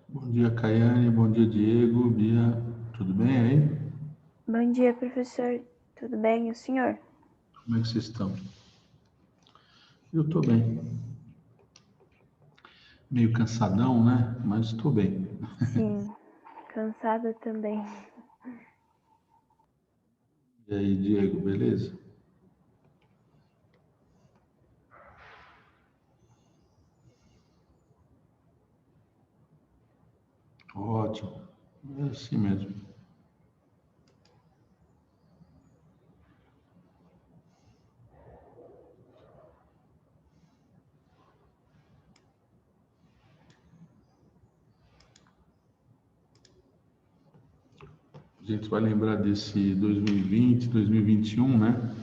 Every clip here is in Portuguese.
Bom dia, Caiane. Bom dia, Diego. Bia, tudo bem aí? Bom dia, professor. Tudo bem, e o senhor? Como é que vocês estão? Eu estou bem. Meio cansadão, né? Mas estou bem. Sim, cansada também. E aí, Diego, beleza? Ótimo. É assim mesmo. A gente vai lembrar desse 2020, 2021, né?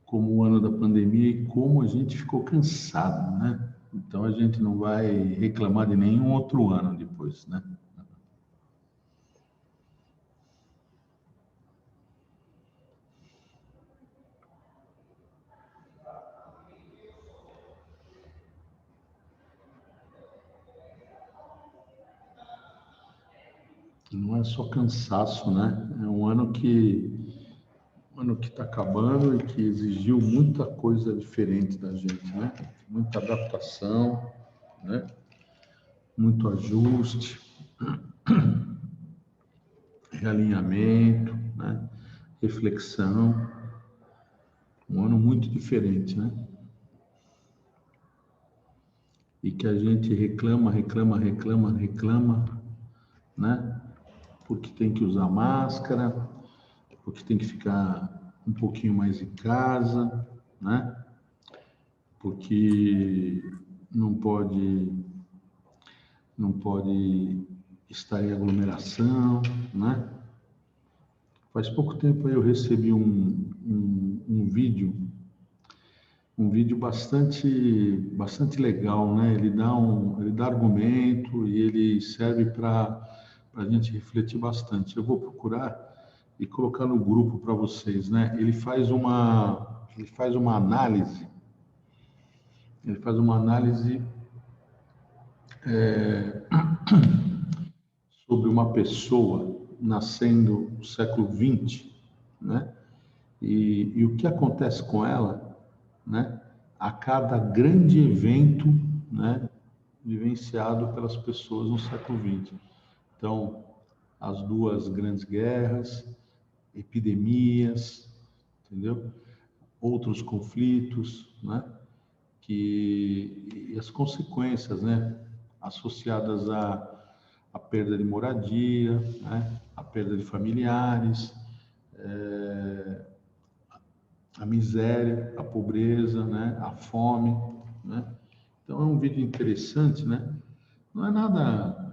Como o ano da pandemia e como a gente ficou cansado, né? Então a gente não vai reclamar de nenhum outro ano depois, né? Não é só cansaço, né? É um ano que está acabando e que exigiu muita coisa diferente da gente, né? Muita adaptação, né? Muito ajuste, realinhamento, né? Reflexão. Um ano muito diferente, né? E que a gente reclama, né? Porque tem que usar máscara, porque tem que ficar um pouquinho mais em casa, né? Porque não pode não pode estar em aglomeração, né? Faz pouco tempo aí eu recebi um vídeo bastante legal, né? Ele dá argumento e ele serve para a gente refletir bastante. Eu vou procurar e colocar no grupo para vocês, né? Ele faz uma análise sobre uma pessoa nascendo no século XX, né? E o que acontece com ela, né? A cada grande evento, né? Vivenciado pelas pessoas no século XX. Então, as duas grandes guerras, epidemias, entendeu? Outros conflitos, né? E as consequências, né? Associadas à perda de moradia, né? A perda de familiares, a miséria, a pobreza, né? A fome, né? Então é um vídeo interessante, né? Não é nada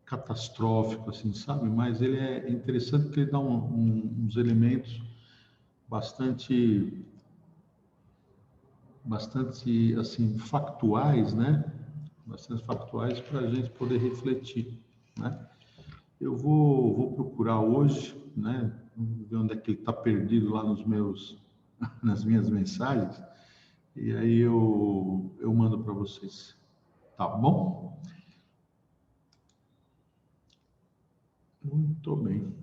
catastrófico, assim, sabe? Mas ele é interessante porque ele dá uns elementos bastante, bastante, assim, factuais, né? Bastante factuais para a gente poder refletir, né? Eu vou procurar hoje, né? Vamos ver onde é que ele está perdido lá nas minhas mensagens. E aí eu mando para vocês. Tá bom? Muito bem.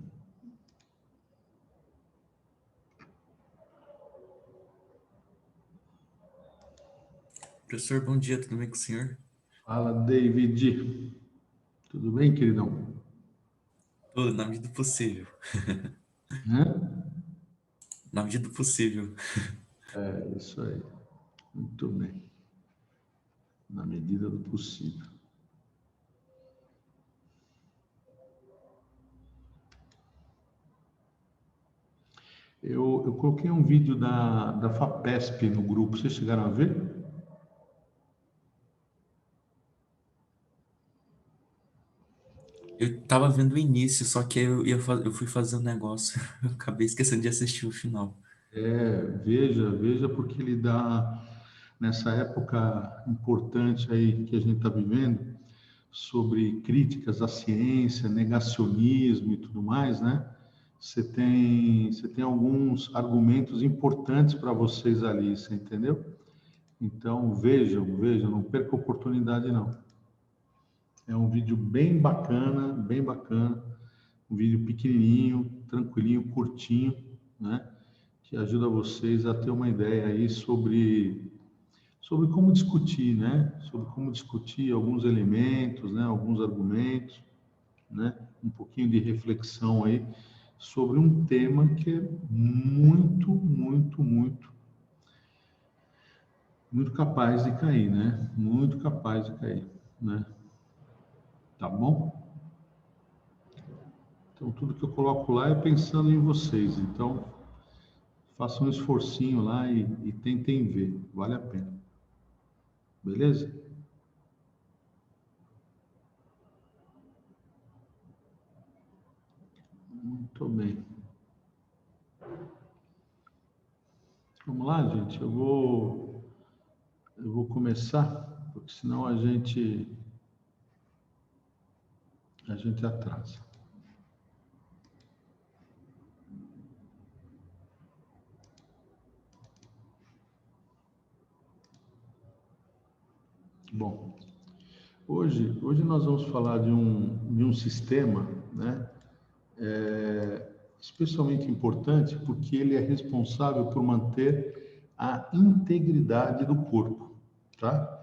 Professor, bom dia, tudo bem com o senhor? Fala, David. Tudo bem, queridão? Tudo na medida do possível. Hã? Na medida do possível. É isso aí. Muito bem. Na medida do possível. Eu coloquei um vídeo da FAPESP no grupo. Vocês chegaram a ver? Eu tava vendo o início, só que eu fui fazer um negócio. Eu acabei esquecendo de assistir o final. Veja, porque ele dá, nessa época importante aí que a gente está vivendo, sobre críticas à ciência, negacionismo e tudo mais, né? Você tem alguns argumentos importantes para vocês ali, você entendeu? Então, vejam, não perca a oportunidade, não. É um vídeo bem bacana, um vídeo pequenininho, tranquilinho, curtinho, né? Que ajuda vocês a ter uma ideia aí sobre como discutir, né? Sobre como discutir alguns elementos, né? Alguns argumentos, né? Um pouquinho de reflexão aí sobre um tema que é muito capaz de cair, né? Muito capaz de cair, né? Tá bom? Então, tudo que eu coloco lá é pensando em vocês. Então, façam um esforcinho lá e tentem ver. Vale a pena. Beleza? Muito bem. Vamos lá, gente. Eu vou começar, porque senão a gente atrasa. Bom, hoje nós vamos falar de um sistema, né? Especialmente importante porque ele é responsável por manter a integridade do corpo, tá?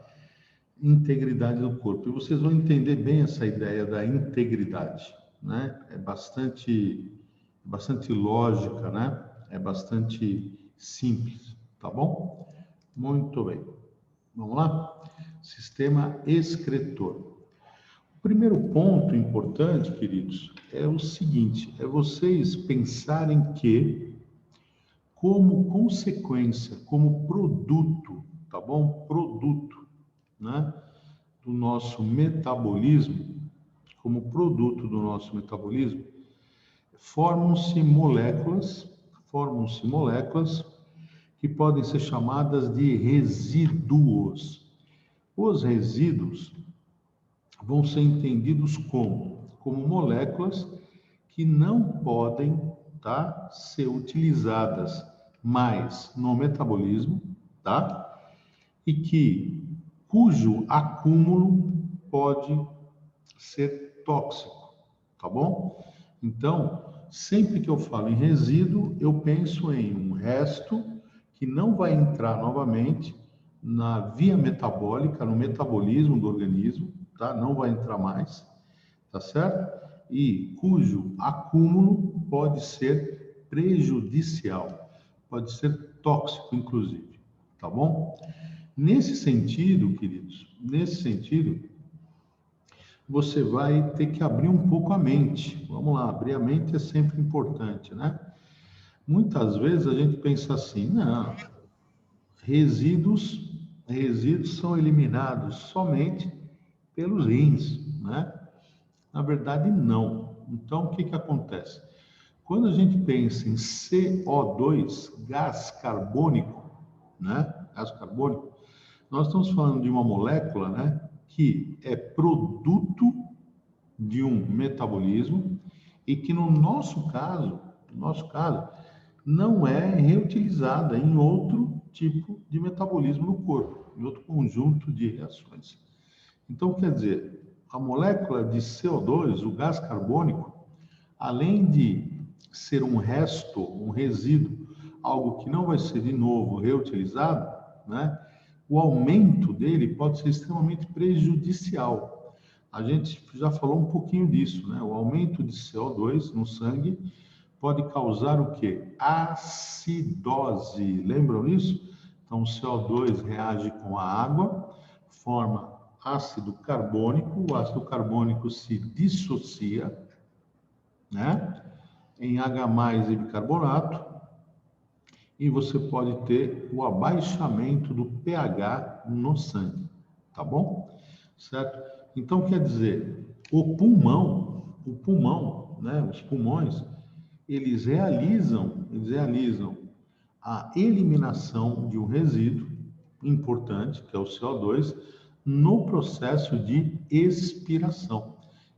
Integridade do corpo. E vocês vão entender bem essa ideia da integridade, né? É bastante lógica, né? É bastante simples, tá bom? Muito bem. Vamos lá? Sistema excretor. O primeiro ponto importante, queridos, é o seguinte, é vocês pensarem que, como consequência, como produto, tá bom? Produto, né? Do nosso metabolismo, como produto do nosso metabolismo, formam-se moléculas que podem ser chamadas de resíduos. Os resíduos vão ser entendidos como moléculas que não podem, tá, ser utilizadas mais no metabolismo, tá? E cujo acúmulo pode ser tóxico, tá bom? Então, sempre que eu falo em resíduo, eu penso em um resto que não vai entrar novamente na via metabólica, no metabolismo do organismo, tá? Não vai entrar mais, tá certo? E cujo acúmulo pode ser prejudicial, pode ser tóxico, inclusive, tá bom? Nesse sentido, queridos, você vai ter que abrir um pouco a mente. Vamos lá, abrir a mente é sempre importante, né? Muitas vezes a gente pensa assim, não, resíduos são eliminados somente pelos rins, né? Na verdade, não. Então, o que acontece? Quando a gente pensa em CO2, gás carbônico, né? Gás carbônico, nós estamos falando de uma molécula, né? Que é produto de um metabolismo e que no nosso caso, não é reutilizada em outro tipo de metabolismo no corpo, em outro conjunto de reações. Então, quer dizer, a molécula de CO2, o gás carbônico, além de ser um resto, um resíduo, algo que não vai ser de novo reutilizado, né? O aumento dele pode ser extremamente prejudicial. A gente já falou um pouquinho disso, né? O aumento de CO2 no sangue pode causar o quê? Acidose. Lembram disso? Então, o CO2 reage com a água, forma ácido carbônico, o ácido carbônico se dissocia, né? Em H+ e bicarbonato, e você pode ter o abaixamento do pH no sangue, tá bom? Certo? Então, quer dizer, o pulmão, né, os pulmões, eles realizam a eliminação de um resíduo importante, que é o CO2, no processo de expiração.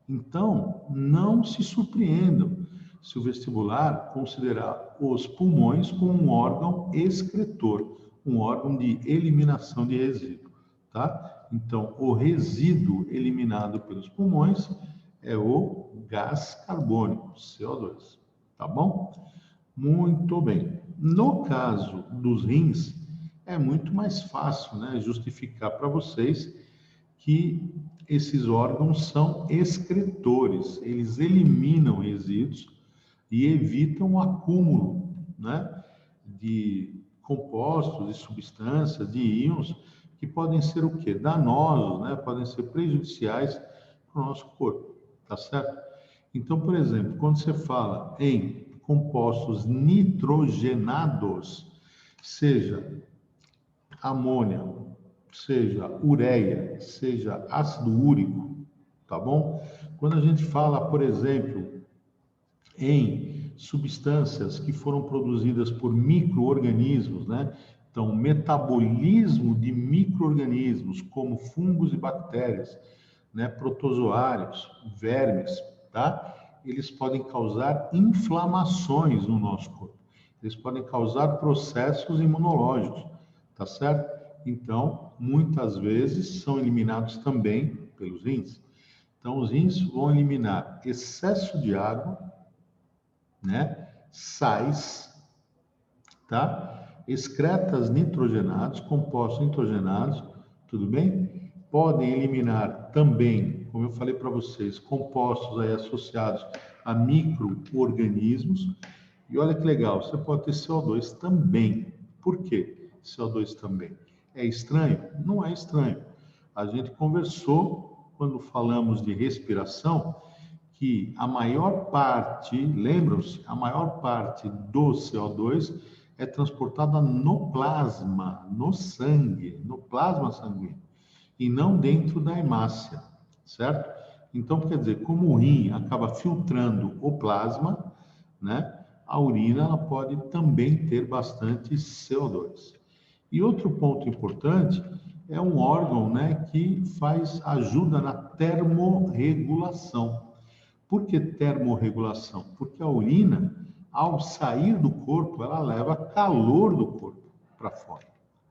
Então, não se surpreendam se o vestibular considerar os pulmões como um órgão excretor, um órgão de eliminação de resíduo, tá? Então, o resíduo eliminado pelos pulmões é o gás carbônico, CO2, tá bom? Muito bem. No caso dos rins, é muito mais fácil, né, justificar para vocês que esses órgãos são excretores, eles eliminam resíduos e evitam o acúmulo, né, de compostos, de substâncias, de íons, que podem ser o quê? Danosos, né, podem ser prejudiciais para o nosso corpo, tá certo? Então, por exemplo, quando você fala em compostos nitrogenados, seja amônia, seja ureia, seja ácido úrico, tá bom? Quando a gente fala, por exemplo, em substâncias que foram produzidas por micro-organismos, né? Então, metabolismo de micro-organismos, como fungos e bactérias, né? Protozoários, vermes, tá? Eles podem causar inflamações no nosso corpo. Eles podem causar processos imunológicos, tá certo? Então, muitas vezes são eliminados também pelos rins. Então, os rins vão eliminar excesso de água, né? Sais, tá? Excretas nitrogenados, compostos nitrogenados, tudo bem? Podem eliminar também, como eu falei para vocês, compostos aí associados a micro-organismos. E olha que legal, você pode ter CO2 também. Por quê CO2 também? É estranho? Não é estranho. A gente conversou, quando falamos de respiração, que a maior parte, lembram-se, a maior parte do CO2 é transportada no plasma, no sangue, no plasma sanguíneo, e não dentro da hemácia, certo? Então, quer dizer, como o rim acaba filtrando o plasma, né? A urina ela pode também ter bastante CO2. E outro ponto importante é um órgão, né, que ajuda na termorregulação. Por que termorregulação? Porque a urina, ao sair do corpo, ela leva calor do corpo para fora,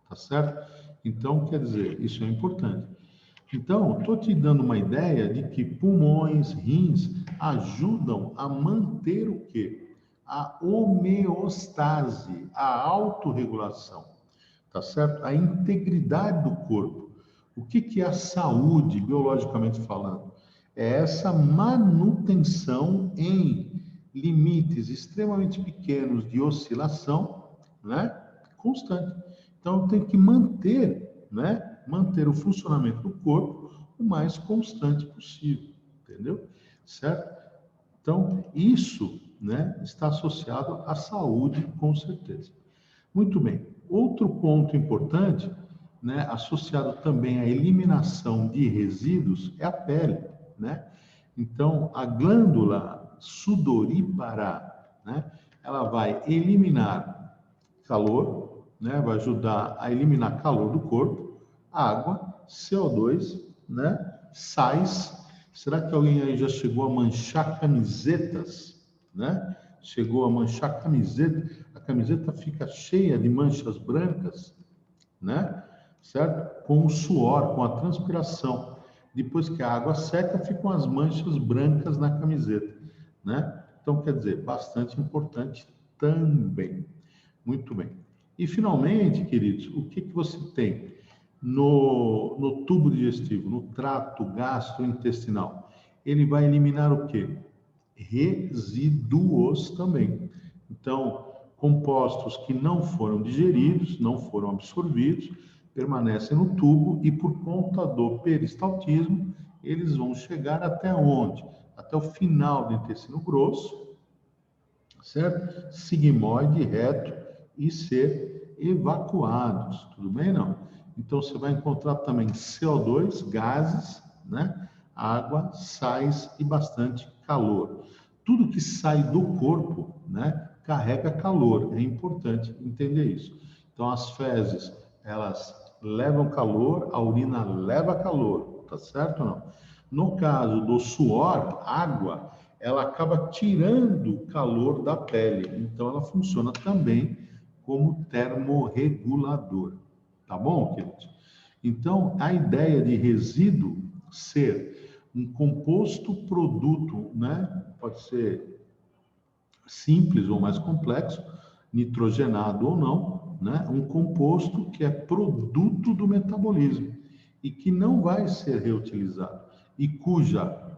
tá certo? Então, quer dizer, isso é importante. Então, estou te dando uma ideia de que pulmões, rins ajudam a manter o quê? A homeostase, a autorregulação, tá certo? A integridade do corpo. O que é a saúde, biologicamente falando? É essa manutenção em limites extremamente pequenos de oscilação, né? Constante. Então, tem que manter, né? Manter o funcionamento do corpo o mais constante possível, entendeu? Certo? Então, isso, né, está associado à saúde, com certeza. Muito bem. Outro ponto importante, né, associado também à eliminação de resíduos, é a pele, né? Então, a glândula sudorípara, né, ela vai eliminar calor, né, vai ajudar a eliminar calor do corpo, água, CO2, né, sais. Será que alguém aí já chegou a manchar camisetas, né? Chegou a manchar camiseta, a camiseta fica cheia de manchas brancas, né? Certo? Com o suor, com a transpiração. Depois que a água seca, ficam as manchas brancas na camiseta, né? Então, quer dizer, bastante importante também. Muito bem. E, finalmente, queridos, o que você tem no tubo digestivo, no trato gastrointestinal? Ele vai eliminar o quê? Resíduos também. Então, compostos que não foram digeridos, não foram absorvidos, permanecem no tubo e por conta do peristaltismo, eles vão chegar até onde? Até o final do intestino grosso, certo? Sigmoide, reto e ser evacuados, tudo bem? Não? Então, você vai encontrar também CO2, gases, né? Água, sais e bastante calor. Tudo que sai do corpo, né, carrega calor. É importante entender isso. Então, as fezes, elas levam calor, a urina leva calor, tá certo ou não? No caso do suor, água, ela acaba tirando o calor da pele. Então, ela funciona também como termorregulador. Tá bom, queridos? Então, a ideia de resíduo ser um composto produto, né? Pode ser simples ou mais complexo, nitrogenado ou não, né? Um composto que é produto do metabolismo e que não vai ser reutilizado e cuja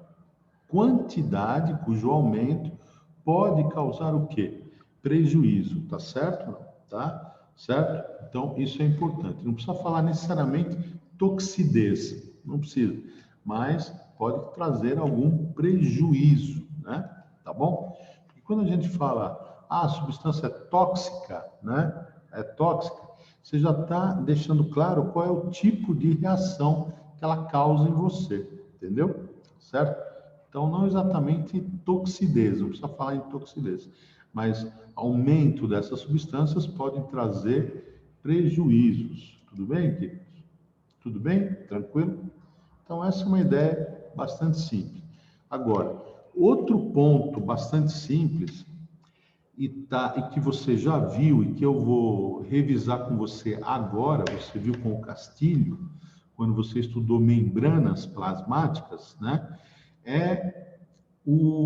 quantidade, cujo aumento pode causar o quê? Prejuízo, tá certo? Não? Tá? Certo? Então, isso é importante. Não precisa falar necessariamente toxidez, não precisa, mas pode trazer algum prejuízo, né? Tá bom? E quando a gente fala, a substância é tóxica, né? É tóxica, você já está deixando claro qual é o tipo de reação que ela causa em você, entendeu? Certo? Então, não exatamente toxidez, não precisa falar em toxidez, mas aumento dessas substâncias pode trazer prejuízos. Tudo bem, queridos? Tudo bem? Tranquilo? Então, essa é uma ideia bastante simples. Agora, outro ponto bastante simples e que você já viu e que eu vou revisar com você agora, você viu com o Castilho, quando você estudou membranas plasmáticas, né? É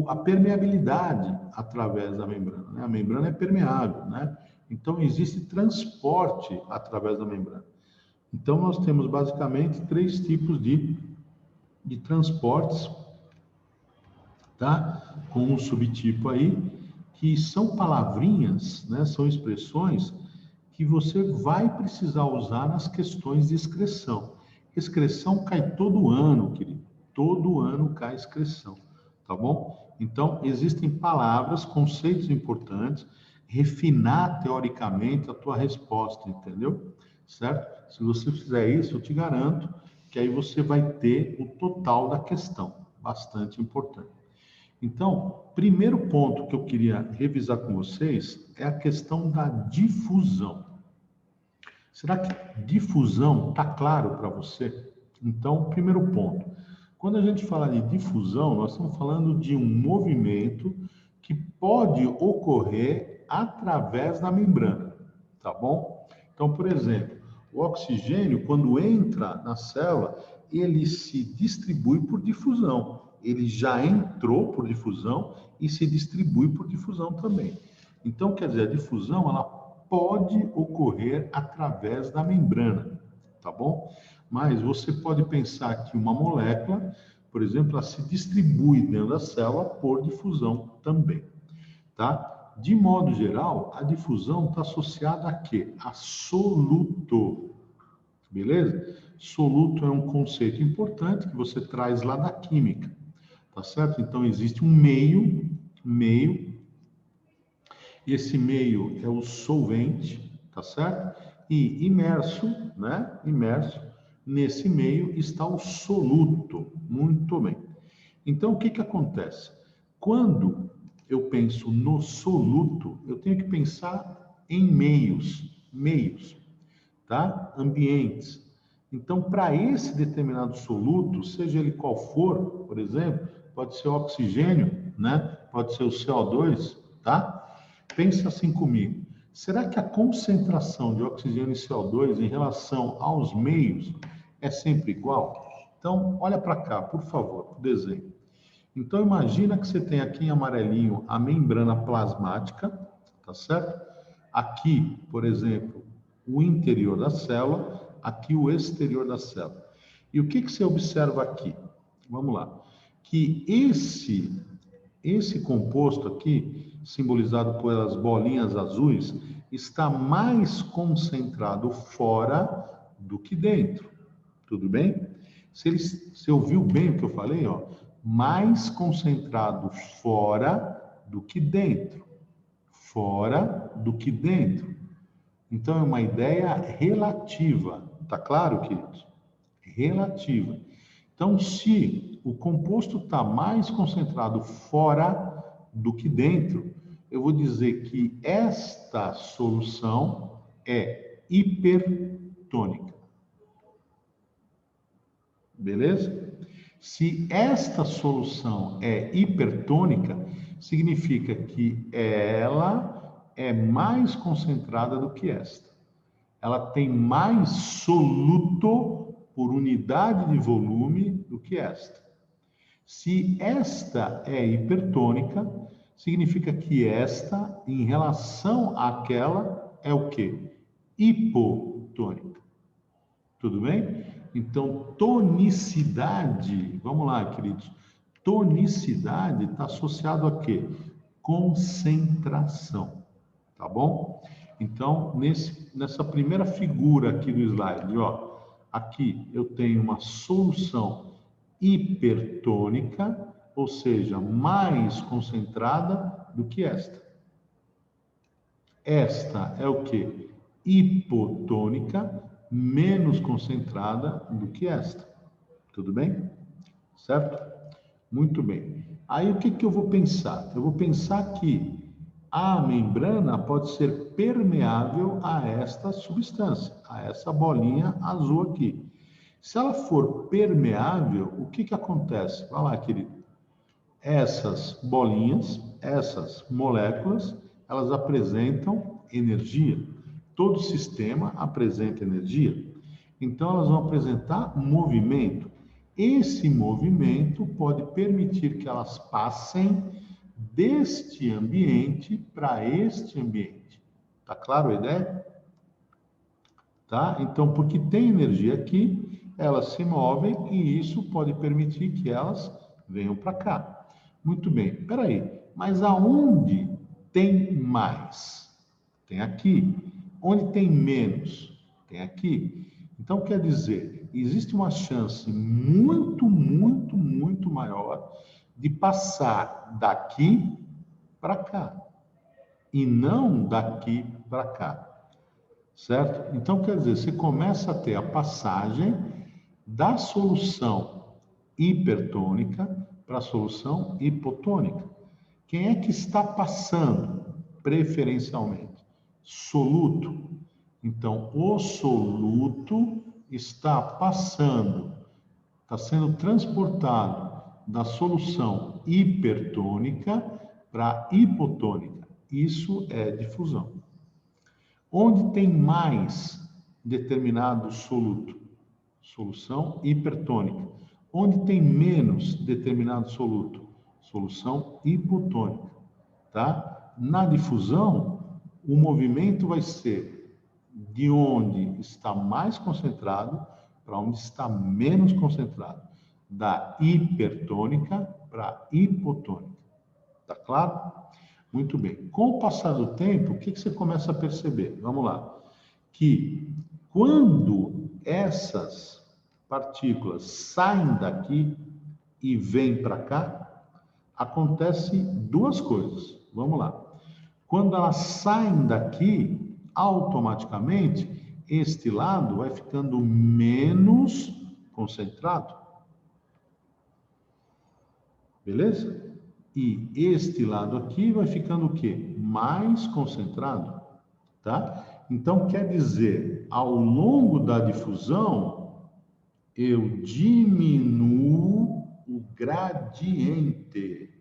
a permeabilidade através da membrana, né? A membrana é permeável, né? Então, existe transporte através da membrana. Então, nós temos basicamente 3 tipos de transportes, tá? Com um subtipo aí, que são palavrinhas, né? São expressões que você vai precisar usar nas questões de excreção. Excreção cai todo ano, querido. Todo ano cai excreção, tá bom? Então, existem palavras, conceitos importantes, refinar teoricamente a tua resposta, entendeu? Certo? Se você fizer isso, eu te garanto que aí você vai ter o total da questão, bastante importante. Então, primeiro ponto que eu queria revisar com vocês é a questão da difusão. Será que difusão está claro para você? Então, primeiro ponto. Quando a gente fala de difusão, nós estamos falando de um movimento que pode ocorrer através da membrana, tá bom? Então, por exemplo, o oxigênio, quando entra na célula, ele se distribui por difusão. Ele já entrou por difusão e se distribui por difusão também. Então, quer dizer, a difusão, ela pode ocorrer através da membrana, tá bom? Mas você pode pensar que uma molécula, por exemplo, ela se distribui dentro da célula por difusão também, tá? De modo geral, a difusão está associada a quê? A soluto, beleza? Soluto é um conceito importante que você traz lá da química, tá certo? Então, existe um meio, esse meio é o solvente, tá certo? E imerso, né? Imerso, nesse meio está o soluto. Muito bem. Então, o que que acontece? Quando eu penso no soluto, eu tenho que pensar em meios, tá? Ambientes. Então, para esse determinado soluto, seja ele qual for, por exemplo, pode ser o oxigênio, né? Pode ser o CO2, tá? Pensa assim comigo. Será que a concentração de oxigênio e CO2 em relação aos meios é sempre igual? Então, olha para cá, por favor, o desenho. Então, imagina que você tem aqui em amarelinho a membrana plasmática, tá certo? Aqui, por exemplo, o interior da célula, aqui o exterior da célula. E o que que você observa aqui? Vamos lá. Que esse composto aqui, simbolizado pelas bolinhas azuis, está mais concentrado fora do que dentro. Tudo bem? Você ouviu bem o que eu falei? Ó? Mais concentrado fora do que dentro. Fora do que dentro. Então, é uma ideia relativa. Tá claro, queridos? Relativa. Então, se o composto está mais concentrado fora do que dentro, eu vou dizer que esta solução é hipertônica. Beleza? Se esta solução é hipertônica, significa que ela é mais concentrada do que esta. Ela tem mais soluto por unidade de volume do que esta. Se esta é hipertônica, significa que esta, em relação àquela, é o quê? Hipotônica. Tudo bem? Então, tonicidade, vamos lá, queridos. Tonicidade está associado a quê? Concentração, tá bom? Então, nessa primeira figura aqui do slide, ó, aqui eu tenho uma solução hipertônica, ou seja, mais concentrada do que esta. Esta é o quê? Hipotônica, menos concentrada do que esta. Tudo bem? Certo? Muito bem. Aí o que eu vou pensar? Eu vou pensar que a membrana pode ser permeável a esta substância, a essa bolinha azul aqui. Se ela for permeável, o que acontece? Vai lá, querido. Essas bolinhas, essas moléculas, elas apresentam energia. Todo sistema apresenta energia. Então, elas vão apresentar movimento. Esse movimento pode permitir que elas passem deste ambiente para este ambiente. Tá claro a ideia? Tá? Então, porque tem energia aqui, elas se movem e isso pode permitir que elas venham para cá. Muito bem. Espera aí. Mas aonde tem mais? Tem aqui. Onde tem menos? Tem aqui. Então, quer dizer, existe uma chance muito, muito, muito maior de passar daqui para cá e não daqui para cá, certo? Então, quer dizer, você começa a ter a passagem da solução hipertônica para a solução hipotônica. Quem é que está passando preferencialmente? Soluto. Então, o soluto está passando, está sendo transportado da solução hipertônica para hipotônica. Isso é difusão. Onde tem mais determinado soluto? Solução hipertônica. Onde tem menos determinado soluto? Solução hipotônica. Tá? Na difusão, o movimento vai ser de onde está mais concentrado para onde está menos concentrado. Da hipertônica para hipotônica. Tá claro? Muito bem. Com o passar do tempo, o que você começa a perceber? Vamos lá. Que quando essas partículas saem daqui e vêm para cá, acontece duas coisas. Vamos lá. Quando elas saem daqui, automaticamente, este lado vai ficando menos concentrado. Beleza? E este lado aqui vai ficando o quê? Mais concentrado, tá? Então, quer dizer, ao longo da difusão, eu diminuo o gradiente.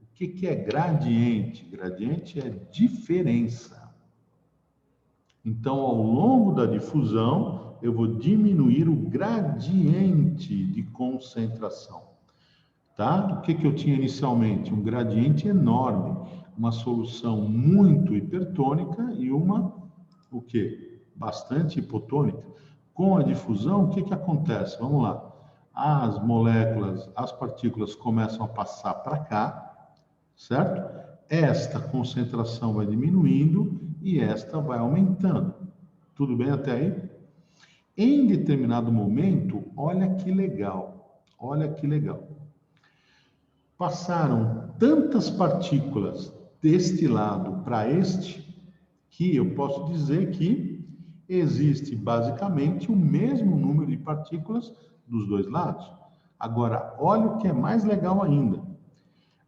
O que é gradiente? Gradiente é diferença. Então, ao longo da difusão, eu vou diminuir o gradiente de concentração. Tá? O que eu tinha inicialmente? Um gradiente enorme, uma solução muito hipertônica e uma, o quê? Bastante hipotônica. Com a difusão, o que acontece? Vamos lá. As moléculas, as partículas começam a passar para cá, certo? Esta concentração vai diminuindo e esta vai aumentando. Tudo bem até aí? Em determinado momento, olha que legal, olha que legal. Passaram tantas partículas deste lado para este, que eu posso dizer que existe basicamente o mesmo número de partículas dos dois lados. Agora, olha o que é mais legal ainda.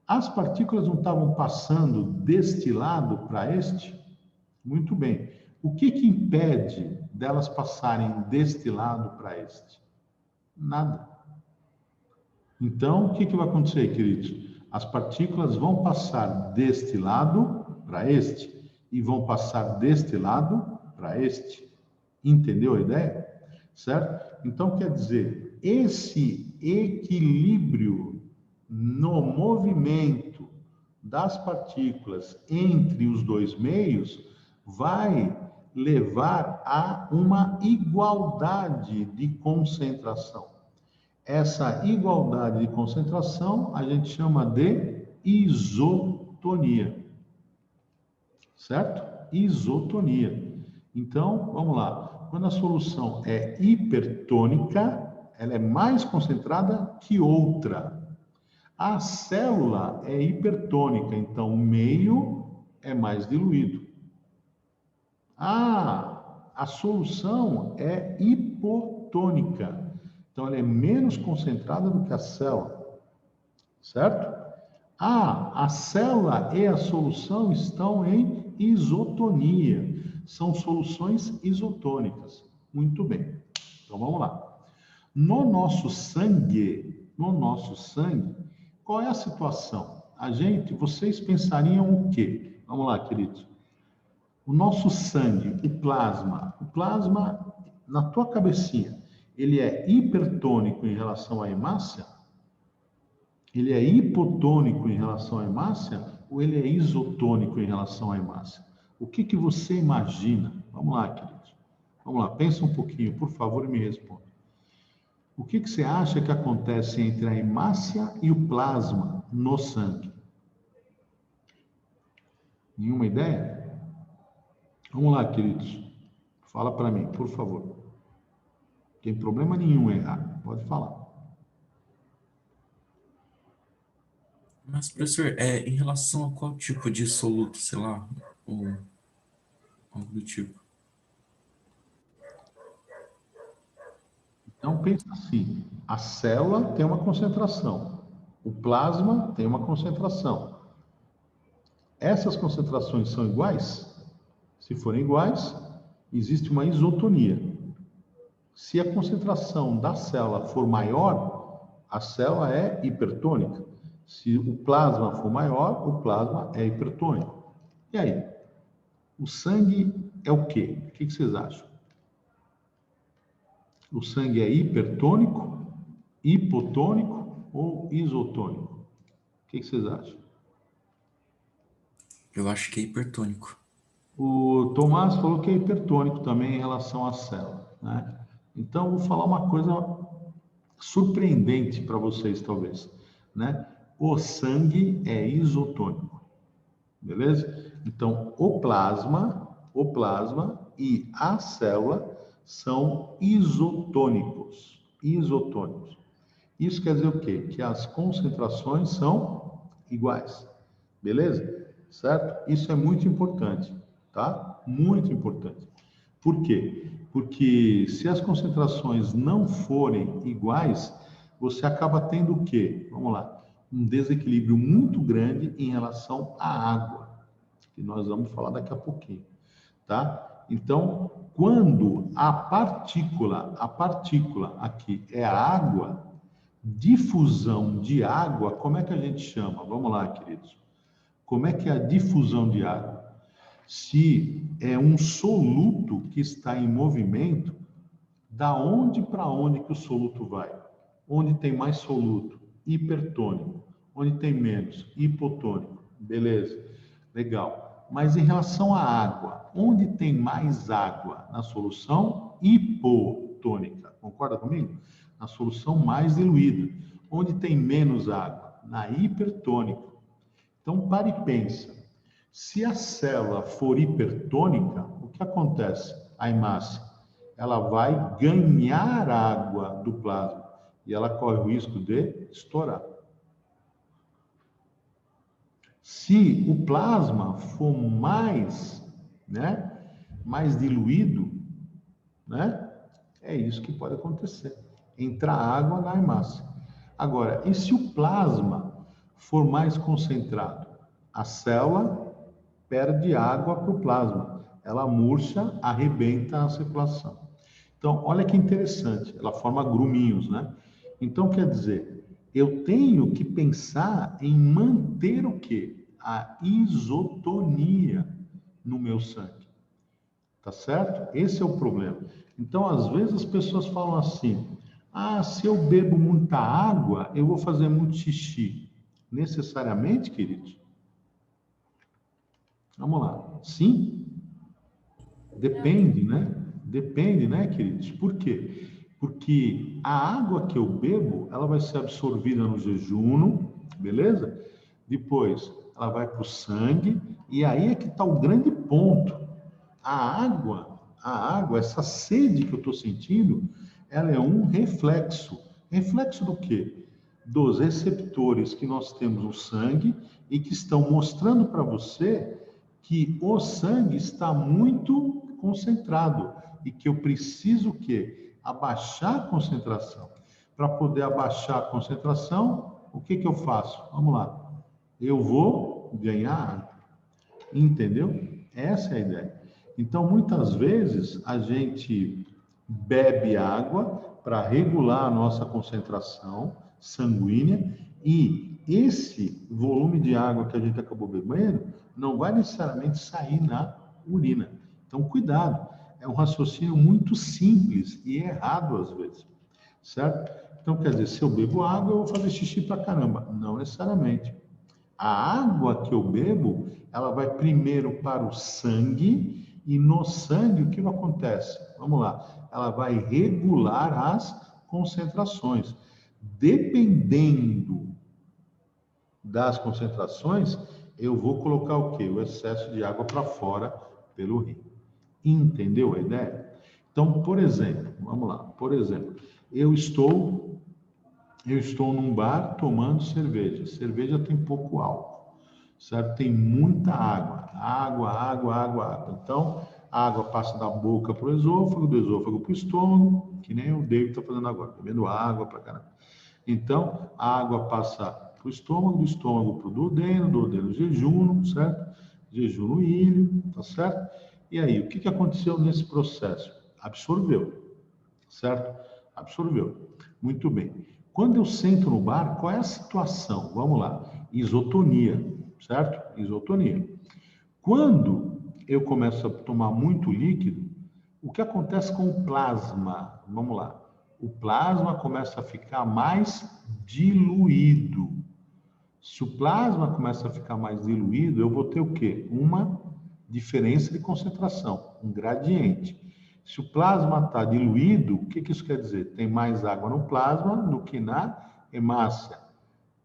As partículas não estavam passando deste lado para este? Muito bem. O que impede delas passarem deste lado para este? Nada. Então, o que vai acontecer, queridos? As partículas vão passar deste lado para este e vão passar deste lado para este. Entendeu a ideia? certo? Então, quer dizer, esse equilíbrio no movimento das partículas entre os dois meios vai levar a uma igualdade de concentração. Essa igualdade de concentração a gente chama de isotonia, certo? Isotonia. Então, vamos lá. Quando a solução é hipertônica, ela é mais concentrada que outra. A célula é hipertônica, então o meio é mais diluído. A solução é hipotônica. Então, ela é menos concentrada do que a célula, certo? A célula e a solução estão em isotonia. São soluções isotônicas. Muito bem. Então, vamos lá. No nosso sangue, qual é a situação? Vocês pensariam o quê? Vamos lá, queridos. O nosso sangue, o plasma, na tua cabecinha, ele é hipertônico em relação à hemácia? Ele é hipotônico em relação à hemácia? Ou ele é isotônico em relação à hemácia? O que você imagina? Vamos lá, queridos. Vamos lá, pensa um pouquinho, por favor, e me responda. O que você acha que acontece entre a hemácia e o plasma no sangue? Nenhuma ideia? Vamos lá, queridos. Fala para mim, por favor. Tem problema nenhum em errar. Pode falar. Mas, professor, em relação a qual tipo de soluto, sei lá, ou algo do tipo? Então, pensa assim. A célula tem uma concentração. O plasma tem uma concentração. Essas concentrações são iguais? Se forem iguais, existe uma isotonia. Se a concentração da célula for maior, a célula é hipertônica. Se o plasma for maior, o plasma é hipertônico. E aí? O sangue é o quê? O que vocês acham? O sangue é hipertônico, hipotônico ou isotônico? O que vocês acham? Eu acho que é hipertônico. O Tomás falou que é hipertônico também em relação à célula, né? Então, vou falar uma coisa surpreendente para vocês, talvez, né? O sangue é isotônico, beleza? Então, o plasma e a célula são isotônicos. Isso quer dizer o quê? Que as concentrações são iguais, beleza? Certo? Isso é muito importante, tá? Muito importante. Por quê? Porque se as concentrações não forem iguais, você acaba tendo o quê? Vamos lá. Um desequilíbrio muito grande em relação à água, que nós vamos falar daqui a pouquinho, tá? Então, quando a partícula aqui é a água, difusão de água, como é que a gente chama? Vamos lá, queridos. Como é que é a difusão de água? Se é um soluto que está em movimento, da onde para onde que o soluto vai? Onde tem mais soluto? Hipertônico. Onde tem menos? Hipotônico. Beleza, legal. Mas em relação à água, onde tem mais água? Na solução hipotônica. Concorda comigo? Na solução mais diluída. Onde tem menos água? Na hipertônica. Então, pare e pensa. Se a célula for hipertônica, o que acontece? A hemácia, ela vai ganhar água do plasma e ela corre o risco de estourar. Se o plasma for mais diluído, é isso que pode acontecer. Entrar água na hemácia. Agora, e se o plasma for mais concentrado? A célula perde água para o plasma. Ela murcha, arrebenta a circulação. Então, olha que interessante. Ela forma gruminhos, né? Então, quer dizer, eu tenho que pensar em manter o quê? A isotonia no meu sangue. Tá certo? Esse é o problema. Então, às vezes as pessoas falam assim: ah, se eu bebo muita água, eu vou fazer muito xixi. Necessariamente, queridos? Vamos lá. Sim? Depende, né? Depende, né, queridos? Por quê? Porque a água que eu bebo, ela vai ser absorvida no jejum, beleza? Depois, ela vai para o sangue, e aí é que está o grande ponto. A água, essa sede que eu estou sentindo, ela é um reflexo. Reflexo do quê? Dos receptores que nós temos no sangue e que estão mostrando para você que o sangue está muito concentrado e que eu preciso o quê? Abaixar a concentração. Para poder abaixar a concentração, o que que eu faço? Vamos lá. Eu vou ganhar água. Entendeu? Essa é a ideia. Então, muitas vezes, a gente bebe água para regular a nossa concentração sanguínea e esse volume de água que a gente acabou bebendo não vai necessariamente sair na urina. Então, cuidado. É um raciocínio muito simples e errado às vezes, certo? Então, quer dizer, se eu bebo água, eu vou fazer xixi para caramba. Não necessariamente. A água que eu bebo, ela vai primeiro para o sangue, e no sangue o que acontece? Vamos lá, ela vai regular as concentrações. Dependendo das concentrações, eu vou colocar o quê? O excesso de água para fora pelo rim. Entendeu a ideia? Então, por exemplo, vamos lá, por exemplo, eu estou num bar tomando cerveja. Cerveja tem pouco álcool, certo? Tem muita água. Água, água, água, água. Então, a água passa da boca para o esôfago, do esôfago para o estômago, que nem o David está fazendo agora, bebendo água para caramba. Então, a água passa para o estômago, do estômago para o duodeno, jejum, certo? Jejum no ilho, tá certo? E aí, o que que aconteceu nesse processo? Absorveu, certo? Absorveu. Muito bem. Quando eu sento no bar, qual é a situação? Vamos lá. Isotonia, certo? Isotonia. Quando eu começo a tomar muito líquido, o que acontece com o plasma? Vamos lá. O plasma começa a ficar mais diluído. Se o plasma começa a ficar mais diluído, eu vou ter o quê? Uma diferença de concentração, um gradiente. Se o plasma está diluído, o que que isso quer dizer? Tem mais água no plasma do que na hemácia.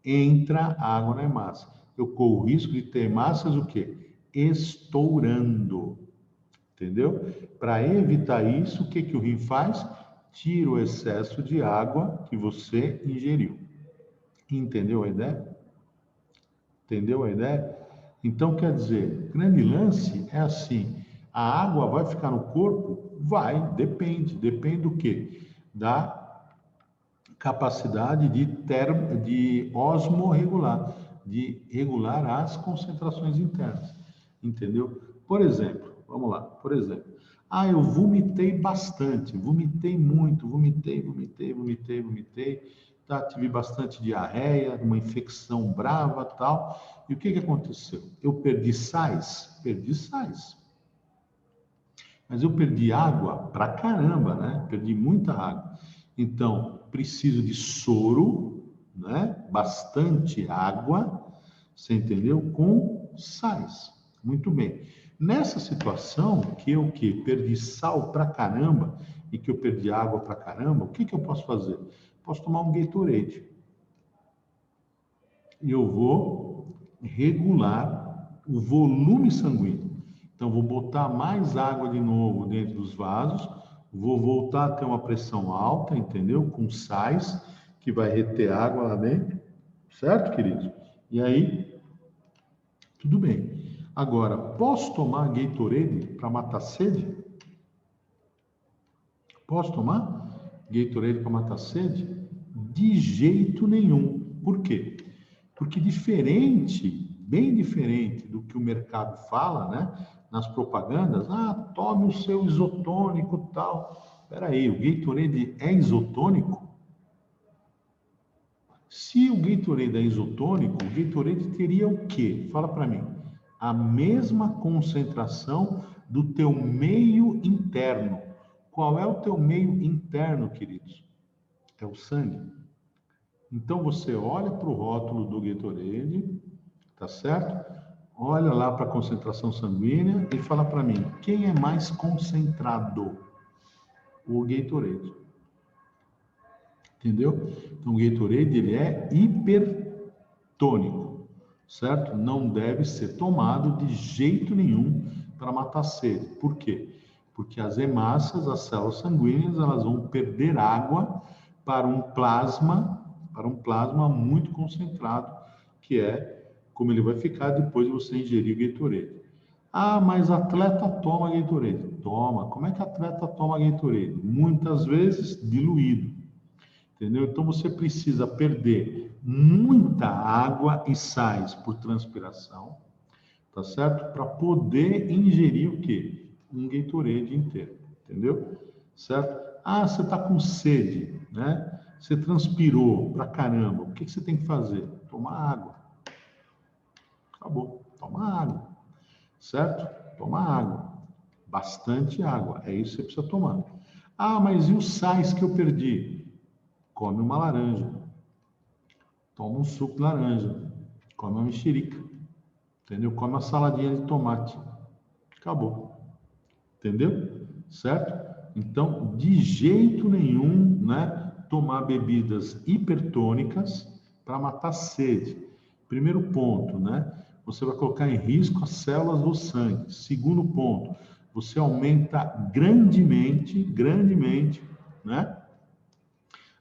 Entra água na hemácia. Eu corro o risco de ter hemácias o quê? Estourando. Entendeu? Para evitar isso, o que que o rim faz? Tira o excesso de água que você ingeriu. Entendeu a ideia? Entendeu a ideia? Então, quer dizer, grande lance é assim, a água vai ficar no corpo? Vai, depende. Depende do quê? Da capacidade de osmorregular, de regular as concentrações internas. Entendeu? Por exemplo, vamos lá, por exemplo, eu vomitei bastante, vomitei muito, vomitei, tá? Tive bastante diarreia, uma infecção brava, tal. E o que que aconteceu? Eu perdi sais? Perdi sais. Mas eu perdi água pra caramba, né? Perdi muita água. Então, preciso de soro, né? Bastante água, você entendeu? Com sais. Muito bem. Nessa situação, que eu perdi sal pra caramba e que eu perdi água pra caramba, o que que eu posso fazer? Posso tomar um Gatorade. E eu vou regular o volume sanguíneo. Então, vou botar mais água de novo dentro dos vasos, vou voltar a ter uma pressão alta, entendeu? Com sais, que vai reter água lá dentro, certo, queridos? E aí, tudo bem. Agora, posso tomar Gatorade para matar sede? Posso tomar Gatorade para matar sede? De jeito nenhum. Por quê? Porque bem diferente do que o mercado fala, né? Nas propagandas, tome o seu isotônico tal. Espera aí, o Gatorade é isotônico? Se o Gatorade é isotônico, o Gatorade teria o quê? Fala para mim. A mesma concentração do teu meio interno. Qual é o teu meio interno, queridos? É o sangue. Então, você olha para o rótulo do Gatorade, tá certo? Olha lá para a concentração sanguínea e fala para mim, quem é mais concentrado? O Gatorade. Entendeu? Então, o Gatorade, ele é hipertônico, certo? Não deve ser tomado de jeito nenhum para matar a sede. Por quê? Porque as hemácias, as células sanguíneas, elas vão perder água para um plasma muito concentrado, que é como ele vai ficar depois de você ingerir o Gatorade. Ah, mas atleta toma Gatorade. Toma. Como é que atleta toma Gatorade? Muitas vezes diluído. Entendeu? Então você precisa perder muita água e sais por transpiração, tá certo? Para poder ingerir o quê? Um Gatorade inteiro, entendeu? Certo? Ah, você está com sede, né? Você transpirou pra caramba. O que você tem que fazer? Tomar água. Acabou. Toma água. Certo? Toma água. Bastante água. É isso que você precisa tomar. Ah, mas e os sais que eu perdi? Come uma laranja. Toma um suco de laranja. Come uma mexerica. Entendeu? Come uma saladinha de tomate. Acabou. Entendeu? Certo? Então, de jeito nenhum, né? Tomar bebidas hipertônicas para matar sede. Primeiro ponto, né? Você vai colocar em risco as células do sangue. Segundo ponto, você aumenta grandemente, né?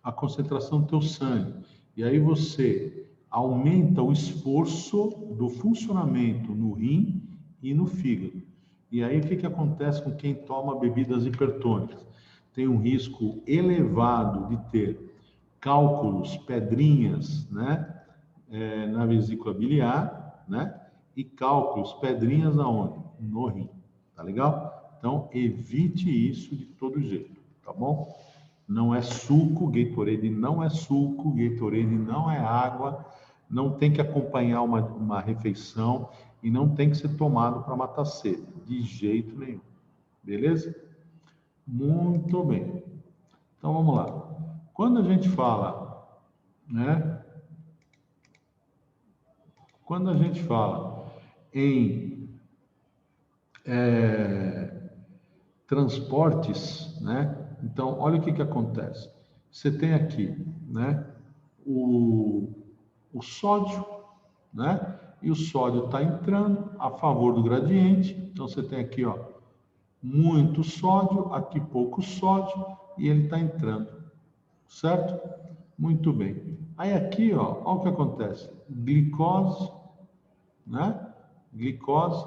A concentração do teu sangue. E aí você aumenta o esforço do funcionamento no rim e no fígado. E aí o que acontece com quem toma bebidas hipertônicas? Tem um risco elevado de ter cálculos, pedrinhas, né? Na vesícula biliar, né? E cálculos, pedrinhas aonde? No rim. Tá legal? Então, evite isso de todo jeito, tá bom? Não é suco, Gatorade não é suco, Gatorade não é água, não tem que acompanhar uma refeição e não tem que ser tomado para matar sede, de jeito nenhum. Beleza? Muito bem. Então, vamos lá. Quando a gente fala, né? Quando a gente fala em transportes, né? Então, olha o que acontece. Você tem aqui, né? O sódio, né? E o sódio está entrando a favor do gradiente. Então, você tem aqui, ó, muito sódio, aqui pouco sódio, e ele está entrando, certo? Muito bem. Aí aqui, ó, olha o que acontece. Glicose, né? Glicose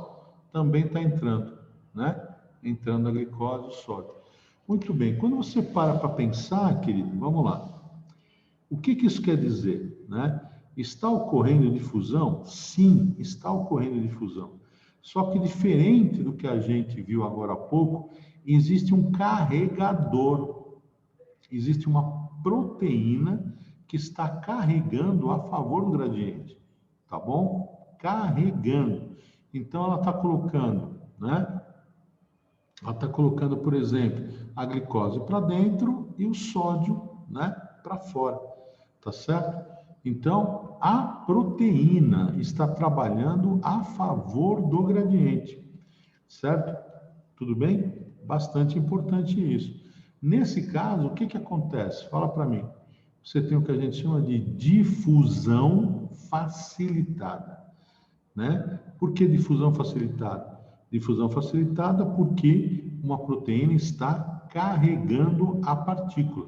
também está entrando, né? Entrando a glicose, o sódio. Muito bem. Quando você para pensar, querido, vamos lá. O que isso quer dizer, né? Está ocorrendo difusão? Sim, está ocorrendo difusão. Só que diferente do que a gente viu agora há pouco, existe um carregador. Existe uma proteína que está carregando a favor do gradiente, tá bom? Carregando. Então ela está colocando, né? Ela está colocando, por exemplo, a glicose para dentro e o sódio, né, para fora, tá certo? Então, a proteína está trabalhando a favor do gradiente, certo? Tudo bem? Bastante importante isso. Nesse caso, o que acontece? Fala para mim. Você tem o que a gente chama de difusão facilitada, né? Por que difusão facilitada? Difusão facilitada porque uma proteína está carregando a partícula,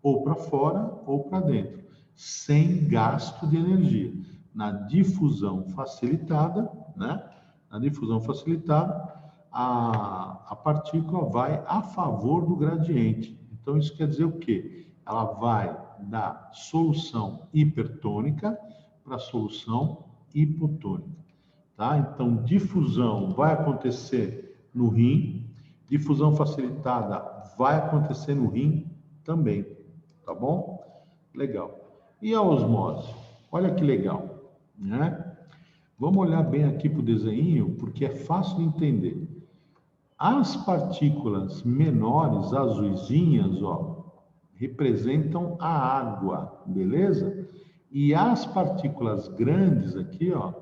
ou para fora ou para dentro, sem gasto de energia. Na difusão facilitada, né? Na difusão facilitada, a partícula vai a favor do gradiente. Então, isso quer dizer o quê? Ela vai da solução hipertônica para a solução hipotônica. Tá? Então, difusão vai acontecer no rim, difusão facilitada vai acontecer no rim também, tá bom? Legal. E a osmose? Olha que legal, né? Vamos olhar bem aqui para o desenho, porque é fácil de entender. As partículas menores, azuisinhas, ó, representam a água, beleza? E as partículas grandes aqui, ó,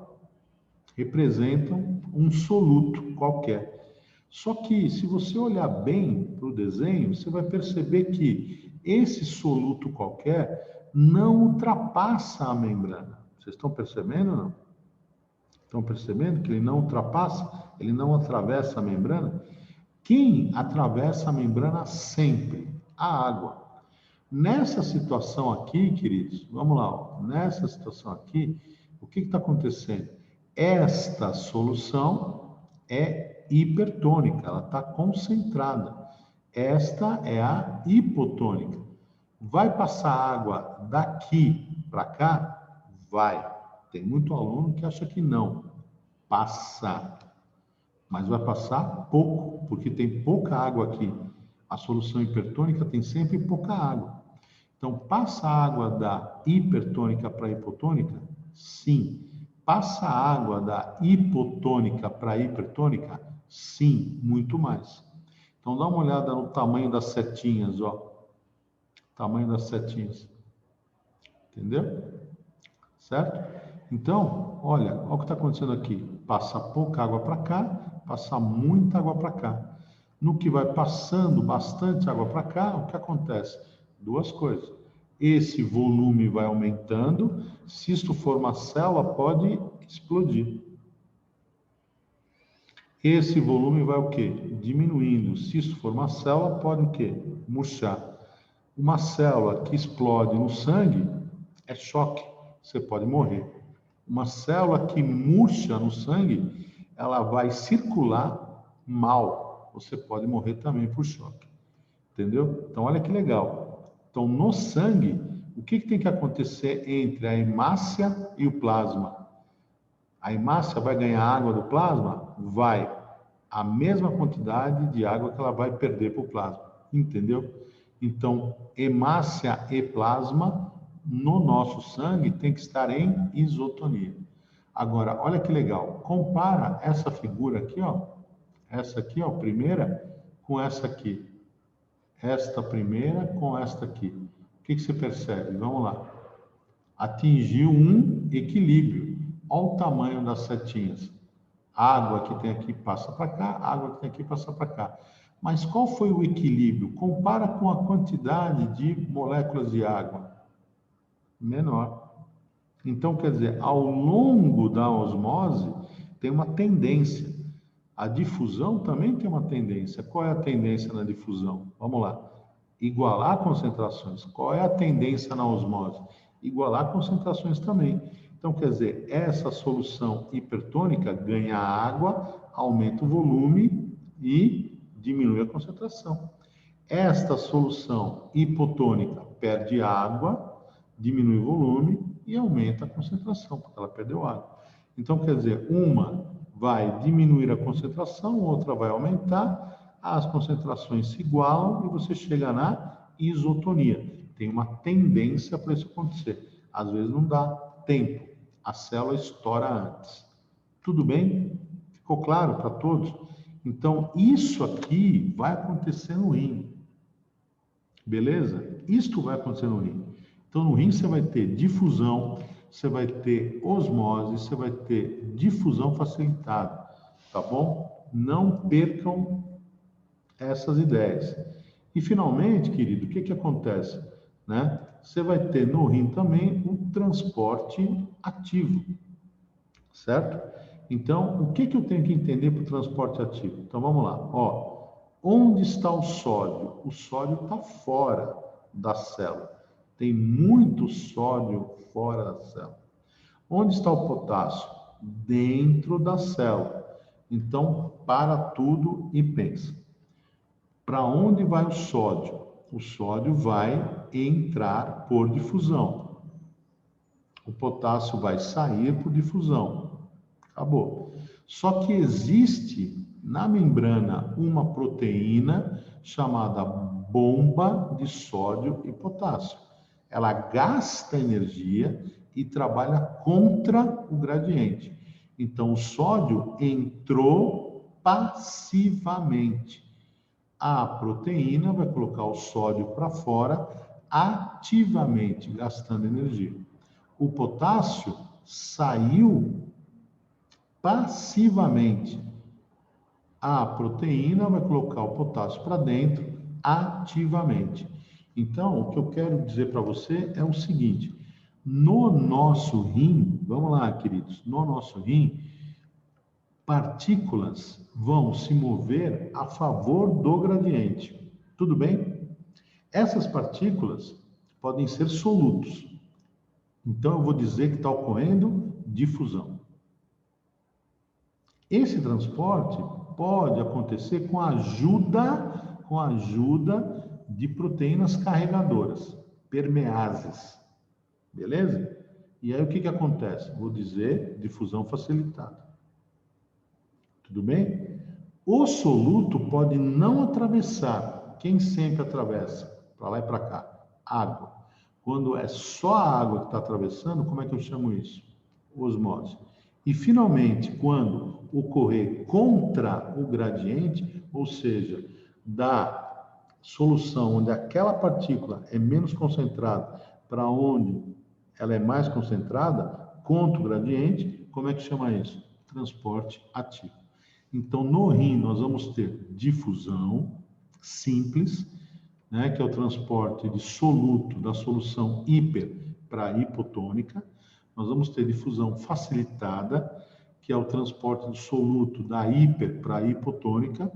representam um soluto qualquer. Só que, se você olhar bem para o desenho, você vai perceber que esse soluto qualquer não ultrapassa a membrana. Vocês estão percebendo ou não? Estão percebendo que ele não ultrapassa? Ele não atravessa a membrana? Quem atravessa a membrana sempre? A água. Nessa situação aqui, queridos, vamos lá, ó, nessa situação aqui, o que está acontecendo? Esta solução é hipertônica, ela está concentrada. Esta é a hipotônica. Vai passar água daqui para cá? Vai. Tem muito aluno que acha que não. Passa. Mas vai passar pouco, porque tem pouca água aqui. A solução hipertônica tem sempre pouca água. Então, passa a água da hipertônica para a hipotônica? Sim. Passa a água da hipotônica para a hipertônica? Sim, muito mais. Então, dá uma olhada no tamanho das setinhas, ó. Tamanho das setinhas. Entendeu? Certo? Então, olha o que está acontecendo aqui. Passa pouca água para cá, passa muita água para cá. No que vai passando bastante água para cá, o que acontece? Duas coisas. Esse volume vai aumentando. Se isto for uma célula, pode explodir. Esse volume vai o quê? Diminuindo. Se isso for uma célula, pode o quê? Murchar. Uma célula que explode no sangue é choque. Você pode morrer. Uma célula que murcha no sangue, ela vai circular mal. Você pode morrer também por choque. Entendeu? Então, olha que legal. Então, no sangue, o que tem que acontecer entre a hemácia e o plasma? A hemácia vai ganhar água do plasma? Vai. A mesma quantidade de água que ela vai perder para o plasma. Entendeu? Então, hemácia e plasma no nosso sangue tem que estar em isotonia. Agora, olha que legal. Compara essa figura aqui, ó. Essa aqui, ó, primeira, com essa aqui. Esta primeira com esta aqui. O que você percebe? Vamos lá. Atingiu um equilíbrio. Olha o tamanho das setinhas. A água que tem aqui passa para cá, a água que tem aqui passa para cá. Mas qual foi o equilíbrio? Compara com a quantidade de moléculas de água. Menor. Então, quer dizer, ao longo da osmose, tem uma tendência. A difusão também tem uma tendência. Qual é a tendência na difusão? Vamos lá. Igualar concentrações. Qual é a tendência na osmose? Igualar concentrações também. Então, quer dizer, essa solução hipertônica ganha água, aumenta o volume e diminui a concentração. Esta solução hipotônica perde água, diminui o volume e aumenta a concentração, porque ela perdeu água. Então, quer dizer, uma vai diminuir a concentração, outra vai aumentar, as concentrações se igualam e você chega na isotonia. Tem uma tendência para isso acontecer. Às vezes não dá tempo, a célula estoura antes. Tudo bem? Ficou claro para todos? Então, isso aqui vai acontecer no rim. Beleza? Isto vai acontecer no rim. Então, no rim você vai ter difusão, você vai ter osmose, você vai ter difusão facilitada, tá bom? Não percam essas ideias. E, finalmente, querido, o que acontece? Né? Você vai ter no rim também o transporte ativo, certo? Então, o que eu tenho que entender para o transporte ativo? Então, vamos lá. Ó, onde está o sódio? O sódio está fora da célula. Tem muito sódio fora da célula. Onde está o potássio? Dentro da célula. Então, para tudo e pensa. Para onde vai o sódio? O sódio vai entrar por difusão. O potássio vai sair por difusão. Acabou. Só que existe na membrana uma proteína chamada bomba de sódio e potássio. Ela gasta energia e trabalha contra o gradiente. Então, o sódio entrou passivamente. A proteína vai colocar o sódio para fora ativamente, gastando energia. O potássio saiu passivamente. A proteína vai colocar o potássio para dentro ativamente. Então, o que eu quero dizer para você é o seguinte: no nosso rim, vamos lá, queridos, no nosso rim, partículas vão se mover a favor do gradiente. Tudo bem? Essas partículas podem ser solutos. Então, eu vou dizer que está ocorrendo difusão. Esse transporte pode acontecer com a ajuda de proteínas carregadoras, permeases. Beleza? E aí o que acontece? Vou dizer difusão facilitada. Tudo bem? O soluto pode não atravessar. Quem sempre atravessa? Para lá e para cá. Água. Quando é só a água que está atravessando, como é que eu chamo isso? Osmose. E, finalmente, quando ocorrer contra o gradiente, ou seja, da solução onde aquela partícula é menos concentrada para onde ela é mais concentrada, contra o gradiente, como é que chama isso? Transporte ativo. Então, no rim, nós vamos ter difusão simples, né, que é o transporte de soluto da solução hiper para hipotônica. Nós vamos ter difusão facilitada, que é o transporte do soluto da hiper para a hipotônica,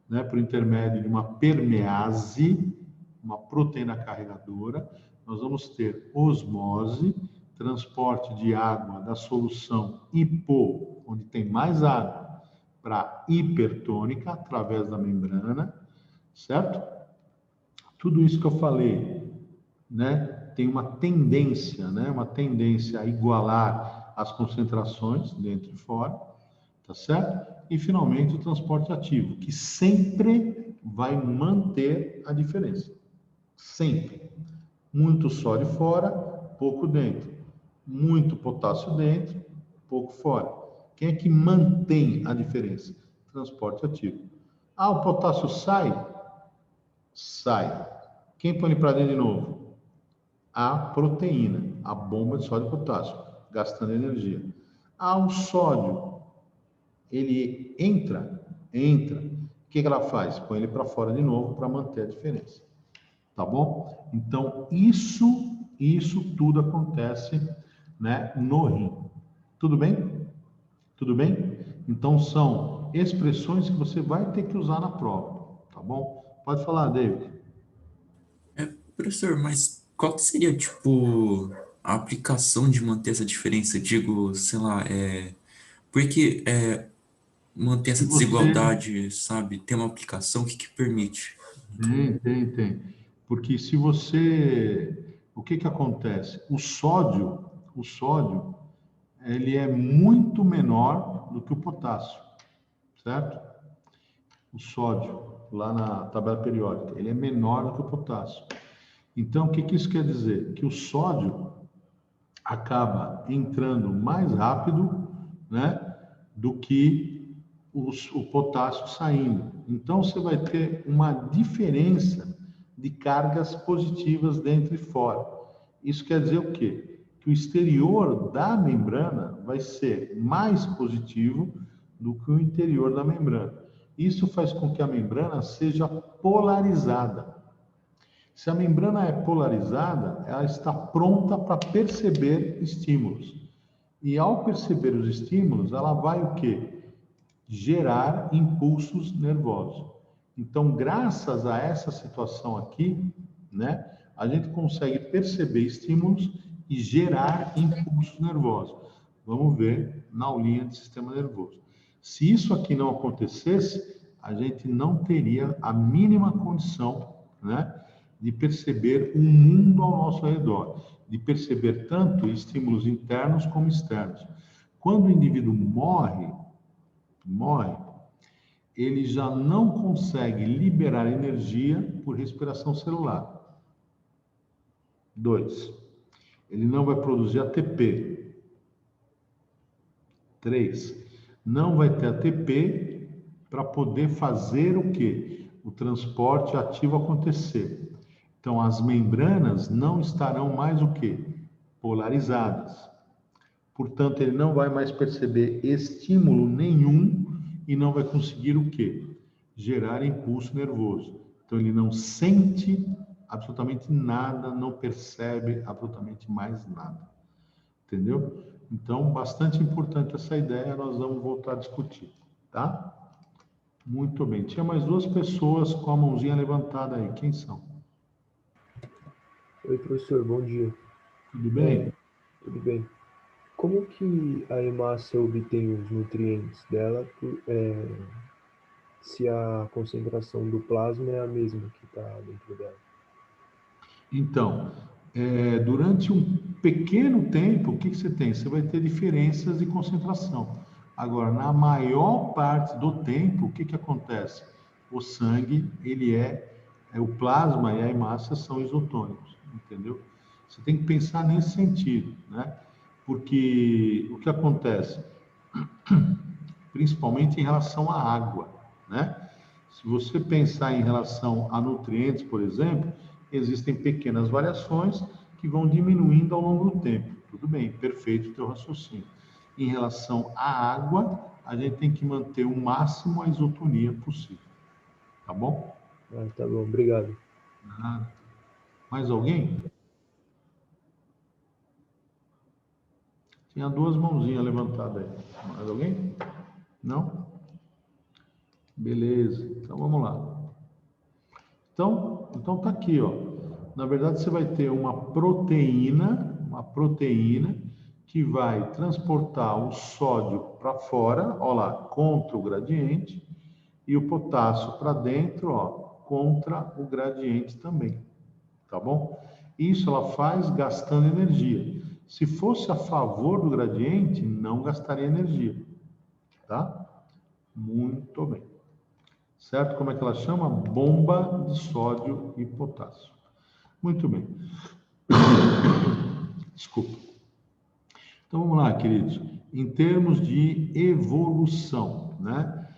né, por intermédio de uma permease, uma proteína carregadora. Nós vamos ter osmose, transporte de água da solução hipo, onde tem mais água, para hipertônica, através da membrana, certo? Tudo isso que eu falei, né, tem uma tendência, né, uma tendência a igualar as concentrações dentro e fora, tá certo? E, finalmente, o transporte ativo, que sempre vai manter a diferença. Sempre. Muito sódio fora, pouco dentro. Muito potássio dentro, pouco fora. Quem é que mantém a diferença? Transporte ativo. Ah, o potássio sai? Sai. Quem põe ele para dentro de novo? A proteína, a bomba de sódio e potássio, gastando energia. Ah, o sódio, ele entra. O que ela faz? Põe ele para fora de novo para manter a diferença. Tá bom? Então, isso tudo acontece, né, no rim. Tudo bem? Tudo bem? Então, são expressões que você vai ter que usar na prova, tá bom? Pode falar, David. Professor, mas qual que seria, tipo, a aplicação de manter essa diferença? Digo, sei lá, porque manter Se essa você desigualdade, sabe, tem uma aplicação, o que que permite? tem. Porque se você, o que que acontece? O sódio, ele é muito menor do que o potássio, certo? O sódio, lá na tabela periódica, ele é menor do que o potássio. Então, o que que isso quer dizer? Que o sódio acaba entrando mais rápido, né, do que o potássio saindo. Então, você vai ter uma diferença de cargas positivas dentro e fora. Isso quer dizer o quê? Que o exterior da membrana vai ser mais positivo do que o interior da membrana. Isso faz com que a membrana seja polarizada. Se a membrana é polarizada, ela está pronta para perceber estímulos. E ao perceber os estímulos, ela vai o quê? Gerar impulsos nervosos. Então, graças a essa situação aqui, né, a gente consegue perceber estímulos e gerar impulsos nervosos. Vamos ver na aulinha de sistema nervoso. Se isso aqui não acontecesse, a gente não teria a mínima condição, né, de perceber o mundo ao nosso redor, de perceber tanto estímulos internos como externos. Quando o indivíduo morre, ele já não consegue liberar energia por respiração celular. 2. Ele não vai produzir ATP. 3. Não vai ter ATP para poder fazer o quê? O transporte ativo acontecer. Então, as membranas não estarão mais o quê? Polarizadas. Portanto, ele não vai mais perceber estímulo nenhum e não vai conseguir o quê? Gerar impulso nervoso. Então, ele não sente absolutamente nada, não percebe absolutamente mais nada. Entendeu? Então, bastante importante essa ideia, nós vamos voltar a discutir, tá? Muito bem. Tinha mais duas pessoas com a mãozinha levantada aí. Quem são? Oi, professor, bom dia. Tudo bem? Tudo bem. Como que a hemácia obtém os nutrientes dela se a concentração do plasma é a mesma que está dentro dela? Então, durante um pequeno tempo, o que você tem? Você vai ter diferenças de concentração. Agora, na maior parte do tempo, o que acontece? O sangue, o plasma e a hemácia são isotônicos, entendeu? Você tem que pensar nesse sentido, né? Porque o que acontece? Principalmente em relação à água, né? Se você pensar em relação a nutrientes, por exemplo, existem pequenas variações que vão diminuindo ao longo do tempo. Tudo bem, perfeito o teu raciocínio. Em relação à água, a gente tem que manter o máximo a isotonia possível. Tá bom? Tá bom, obrigado. Nada. Mais alguém? Tinha duas mãozinhas levantadas aí. Mais alguém? Não? Beleza, então vamos lá. Então tá aqui, ó. Na verdade, você vai ter uma proteína que vai transportar o sódio para fora, ó lá, contra o gradiente, e o potássio para dentro, ó, contra o gradiente também, tá bom? Isso ela faz gastando energia. Se fosse a favor do gradiente, não gastaria energia, tá? Muito bem. Certo? Como é que ela chama? Bomba de sódio e potássio. Muito bem. Desculpa. Então, vamos lá, queridos. Em termos de evolução, né?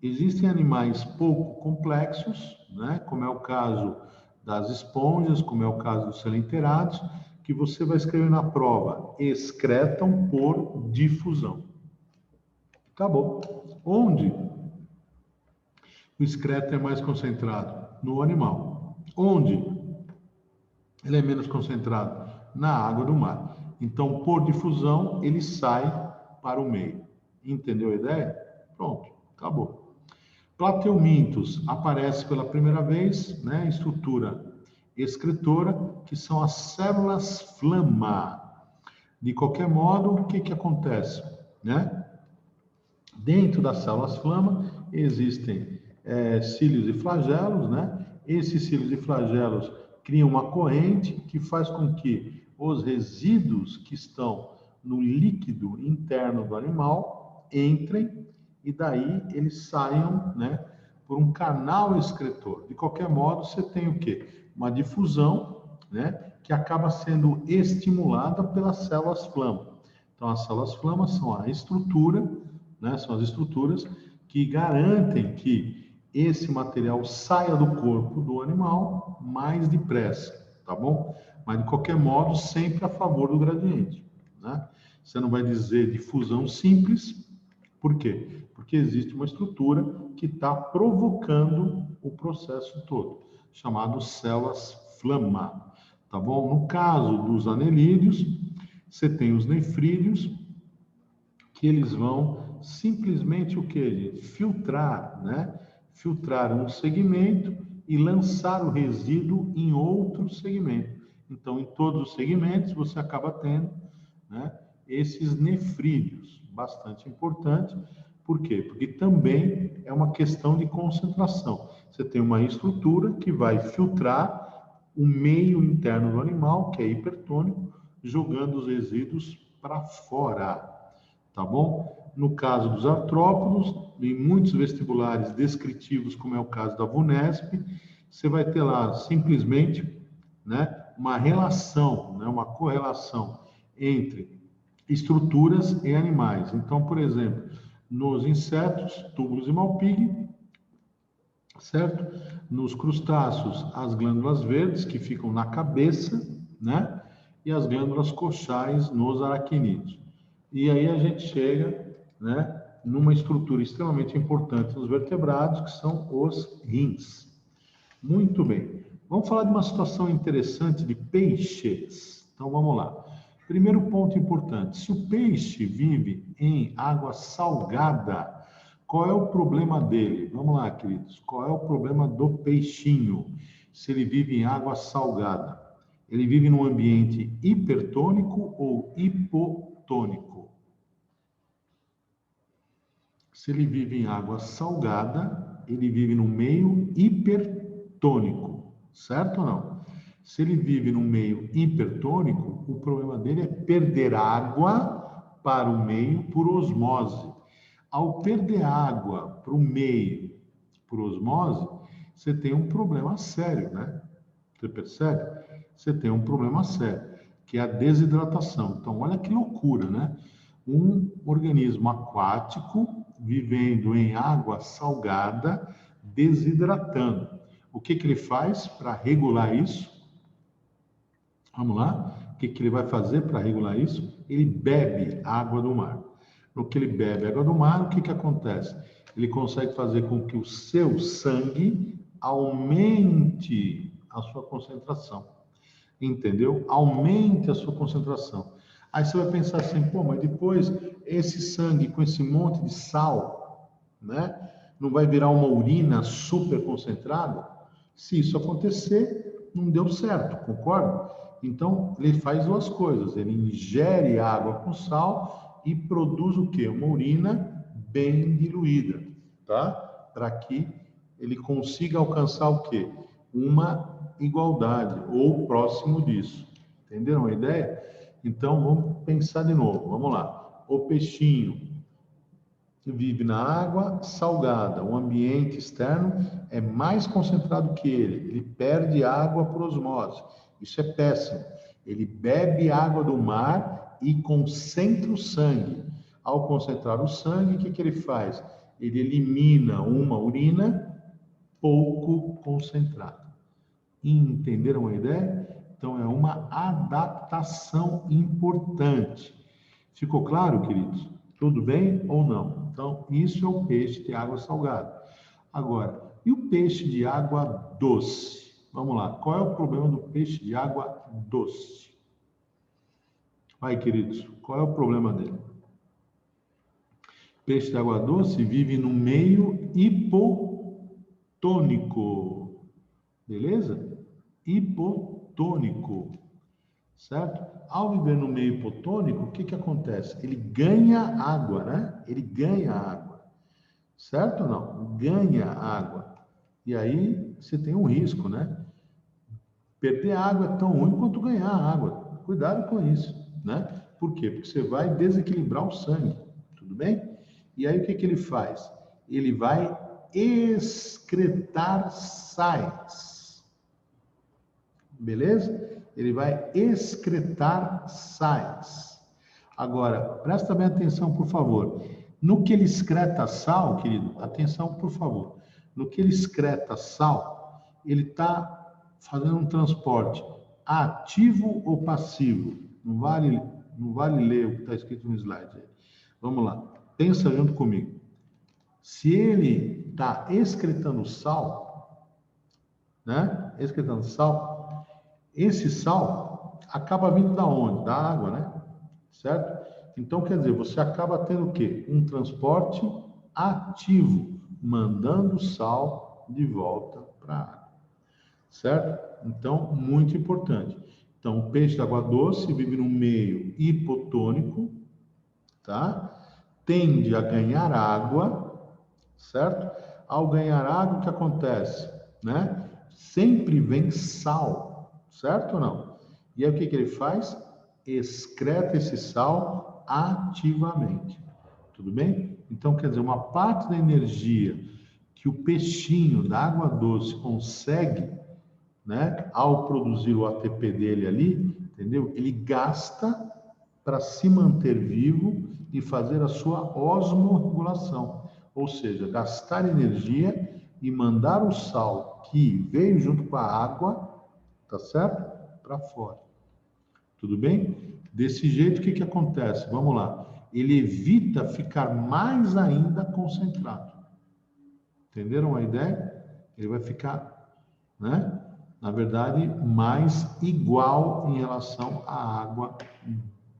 Existem animais pouco complexos, né? Como é o caso das esponjas, como é o caso dos selenterados, que você vai escrever na prova, excretam por difusão. Acabou. Onde o excreto é mais concentrado? No animal. Onde ele é menos concentrado? Na água do mar. Então, por difusão, ele sai para o meio. Entendeu a ideia? Pronto, acabou. Plateumintos aparece pela primeira vez, né? Estrutura excretora, que são as células flama. De qualquer modo, o que acontece, né? Dentro das células flama existem cílios e flagelos, né? Esses cílios e flagelos criam uma corrente que faz com que os resíduos que estão no líquido interno do animal entrem e daí eles saiam, né, por um canal excretor. De qualquer modo, você tem o quê? Uma difusão, né, que acaba sendo estimulada pelas células flama. Então, as células flama são a estrutura, né, são as estruturas que garantem que esse material saia do corpo do animal mais depressa, tá bom? Mas, de qualquer modo, sempre a favor do gradiente, né? Você não vai dizer difusão simples. Por quê? Porque existe uma estrutura que está provocando o processo todo, chamado células flama, tá bom? No caso dos anelídeos, você tem os nefrídeos, que eles vão simplesmente o quê? Filtrar, né? Filtrar um segmento e lançar o resíduo em outro segmento. Então, em todos os segmentos, você acaba tendo, né, esses nefrídeos, bastante importante. Por quê? Porque também é uma questão de concentração. Você tem uma estrutura que vai filtrar o meio interno do animal, que é hipertônico, jogando os resíduos para fora, tá bom? No caso dos artrópodos, em muitos vestibulares descritivos, como é o caso da VUNESP, você vai ter lá simplesmente, né, uma relação, né, uma correlação entre estruturas e animais. Então, por exemplo, nos insetos, túbulos e malpighi, certo? Nos crustáceos, as glândulas verdes que ficam na cabeça, né? E as glândulas coxais nos aracnídeos. E aí a gente chega, né, numa estrutura extremamente importante nos vertebrados, que são os rins. Muito bem. Vamos falar de uma situação interessante de peixes. Então vamos lá. Primeiro ponto importante: se o peixe vive em água salgada, qual é o problema dele? Vamos lá, queridos. Qual é o problema do peixinho se ele vive em água salgada? Ele vive num ambiente hipertônico ou hipotônico? Se ele vive em água salgada, ele vive num meio hipertônico, certo ou não? Se ele vive num meio hipertônico, o problema dele é perder água para o meio por osmose. Ao perder água para o meio por osmose, você tem um problema sério, né? Você percebe? Você tem um problema sério, que é a desidratação. Então, olha que loucura, né? Um organismo aquático vivendo em água salgada, desidratando. O que ele faz para regular isso? Vamos lá? O que ele vai fazer para regular isso? Ele bebe água do mar. No que ele bebe água do mar, o que acontece? Ele consegue fazer com que o seu sangue aumente a sua concentração. Entendeu? Aumente a sua concentração. Aí você vai pensar assim, pô, mas depois esse sangue com esse monte de sal, né? Não vai virar uma urina super concentrada? Se isso acontecer, não deu certo, concorda? Então, ele faz duas coisas. Ele ingere água com sal e produz o quê? Uma urina bem diluída, tá? Para que ele consiga alcançar o quê? Uma igualdade ou próximo disso. Entenderam a ideia? Então, vamos pensar de novo. Vamos lá. O peixinho vive na água salgada. O ambiente externo é mais concentrado que ele. Ele perde água por osmose. Isso é péssimo. Ele bebe água do mar e concentra o sangue. Ao concentrar o sangue, o que ele faz? Ele elimina uma urina pouco concentrada. Entenderam a ideia? Então, é uma adaptação importante. Ficou claro, queridos? Tudo bem ou não? Então, isso é o peixe de água salgada. Agora, e o peixe de água doce? Vamos lá. Qual é o problema do peixe de água doce? Vai, queridos. Qual é o problema dele? Peixe de água doce vive no meio hipotônico. Beleza? Hipotônico, certo? Ao viver no meio hipotônico, o que acontece? Ele ganha água, né? Ele ganha água, certo ou não? Ganha água. E aí você tem um risco, né? Perder água é tão ruim quanto ganhar água. Cuidado com isso, né? Por quê? Porque você vai desequilibrar o sangue, tudo bem? E aí o que ele faz? Ele vai excretar sais. Beleza? Ele vai excretar sais. Agora, presta bem atenção, por favor. No que ele excreta sal, querido, atenção, por favor. No que ele excreta sal, ele está fazendo um transporte ativo ou passivo? Não vale ler o que está escrito no slide aí. Vamos lá. Pensa junto comigo. Se ele está excretando sal, né? Excretando sal, esse sal acaba vindo da onde? Da água, né? Certo? Então, quer dizer, você acaba tendo o quê? Um transporte ativo, mandando o sal de volta para a água. Certo? Então, muito importante. Então, o peixe de água doce vive num meio hipotônico, tá? Tende a ganhar água, certo? Ao ganhar água, o que acontece? Né? Sempre vem sal. Certo ou não? E aí o que ele faz? Excreta esse sal ativamente. Tudo bem? Então, quer dizer, uma parte da energia que o peixinho da água doce consegue, né, ao produzir o ATP dele ali, entendeu? Ele gasta para se manter vivo e fazer a sua osmorregulação. Ou seja, gastar energia e mandar o sal que veio junto com a água, tá certo? Para fora. Tudo bem? Desse jeito, o que acontece? Vamos lá. Ele evita ficar mais ainda concentrado. Entenderam a ideia? Ele vai ficar, né? Na verdade, mais igual em relação à água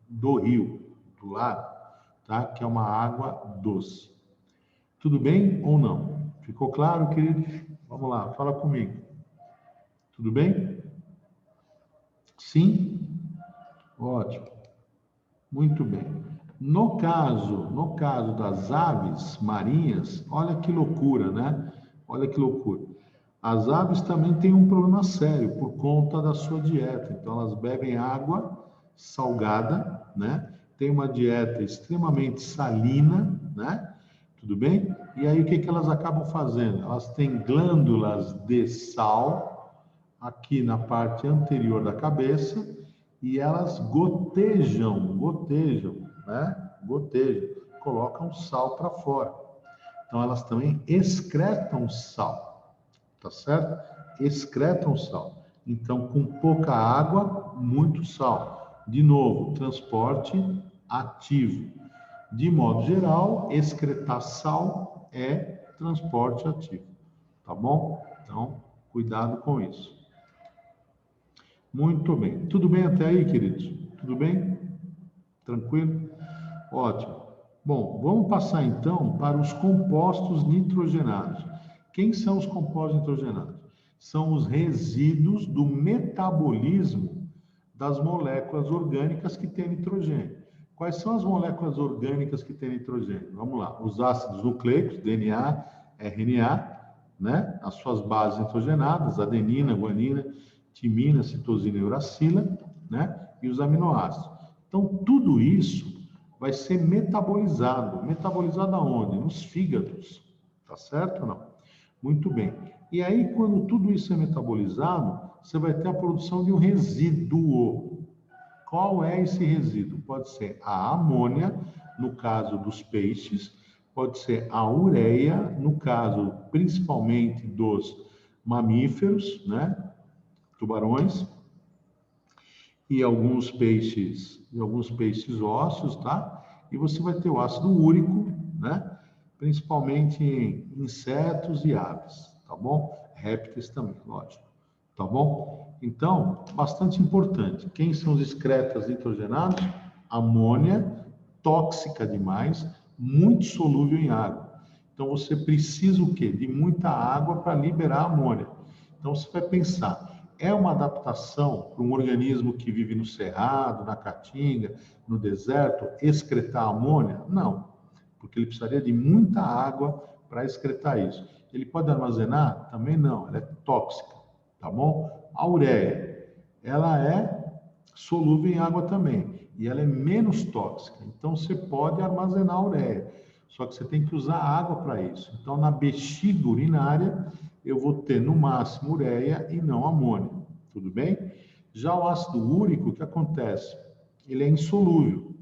do rio, do lago, tá? Que é uma água doce. Tudo bem ou não? Ficou claro, querido? Vamos lá, fala comigo. Tudo bem? Sim? Ótimo. Muito bem. No caso das aves marinhas, olha que loucura, né? Olha que loucura. As aves também têm um problema sério por conta da sua dieta. Então, elas bebem água salgada, né? Tem uma dieta extremamente salina, né? Tudo bem? E aí, o que elas acabam fazendo? Elas têm glândulas de sal aqui na parte anterior da cabeça e elas gotejam, né? Gotejam, colocam sal para fora. Então, elas também excretam sal, tá certo? Excretam sal. Então, com pouca água, muito sal. De novo, transporte ativo. De modo geral, excretar sal é transporte ativo, tá bom? Então, cuidado com isso. Muito bem. Tudo bem até aí, queridos? Tudo bem? Tranquilo? Ótimo. Bom, vamos passar então para os compostos nitrogenados. Quem são os compostos nitrogenados? São os resíduos do metabolismo das moléculas orgânicas que têm nitrogênio. Quais são as moléculas orgânicas que têm nitrogênio? Vamos lá. Os ácidos nucleicos, DNA, RNA, né? As suas bases nitrogenadas, adenina, guanina, timina, citosina e uracila, né? E os aminoácidos. Então, tudo isso vai ser metabolizado. Metabolizado aonde? Nos fígados. Tá certo ou não? Muito bem. E aí, quando tudo isso é metabolizado, você vai ter a produção de um resíduo. Qual é esse resíduo? Pode ser a amônia, no caso dos peixes, pode ser a ureia, no caso principalmente dos mamíferos, né? Tubarões, e alguns peixes ósseos, tá? E você vai ter o ácido úrico, né? Principalmente em insetos e aves, tá bom? Répteis também, lógico, tá bom? Então, bastante importante. Quem são os excretas nitrogenados? Amônia, tóxica demais, muito solúvel em água. Então, você precisa o quê? De muita água para liberar a amônia. Então, você vai pensar, é uma adaptação para um organismo que vive no cerrado, na caatinga, no deserto, excretar amônia? Não, porque ele precisaria de muita água para excretar isso. Ele pode armazenar? Também não, ela é tóxica, tá bom? A ureia, ela é solúvel em água também, e ela é menos tóxica, então você pode armazenar a ureia, só que você tem que usar água para isso. Então, na bexiga urinária, eu vou ter no máximo ureia e não amônia, tudo bem? Já o ácido úrico, o que acontece? Ele é insolúvel,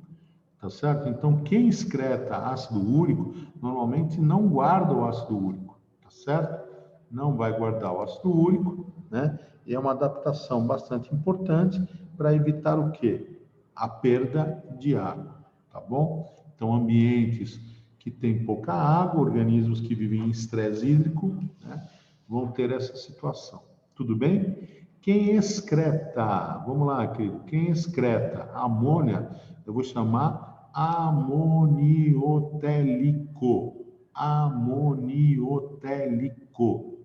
tá certo? Então, quem excreta ácido úrico, normalmente não guarda o ácido úrico, tá certo? Não vai guardar o ácido úrico, né? E é uma adaptação bastante importante para evitar o quê? A perda de água, tá bom? Então, ambientes que têm pouca água, organismos que vivem em estresse hídrico, né? Vão ter essa situação. Tudo bem? Quem excreta, vamos lá, querido, quem excreta amônia, eu vou chamar amoniotélico. Amoniotélico.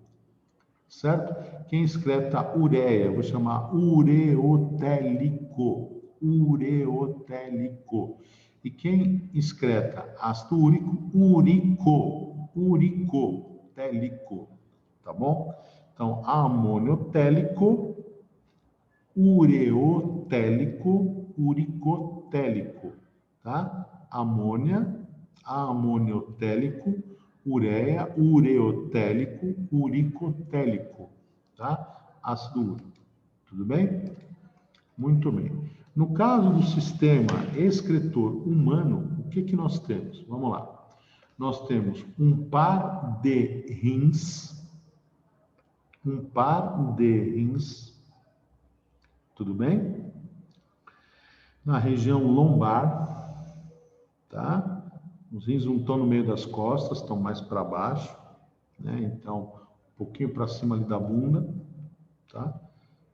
Certo? Quem excreta ureia, eu vou chamar ureotélico. Ureotélico. E quem excreta ácido úrico, uricotélico. Tá bom? Então, amoniotélico, ureotélico, uricotélico, tá? Amônia, amoniotélico, ureia, ureotélico, uricotélico, tá? Ácido úrico. Tudo bem? Muito bem. No caso do sistema excretor humano, o que nós temos? Vamos lá. Nós temos um par de rins, um par de rins, tudo bem? Na região lombar, tá? Os rins não estão no meio das costas, estão mais para baixo, né? Então, um pouquinho para cima ali da bunda, tá?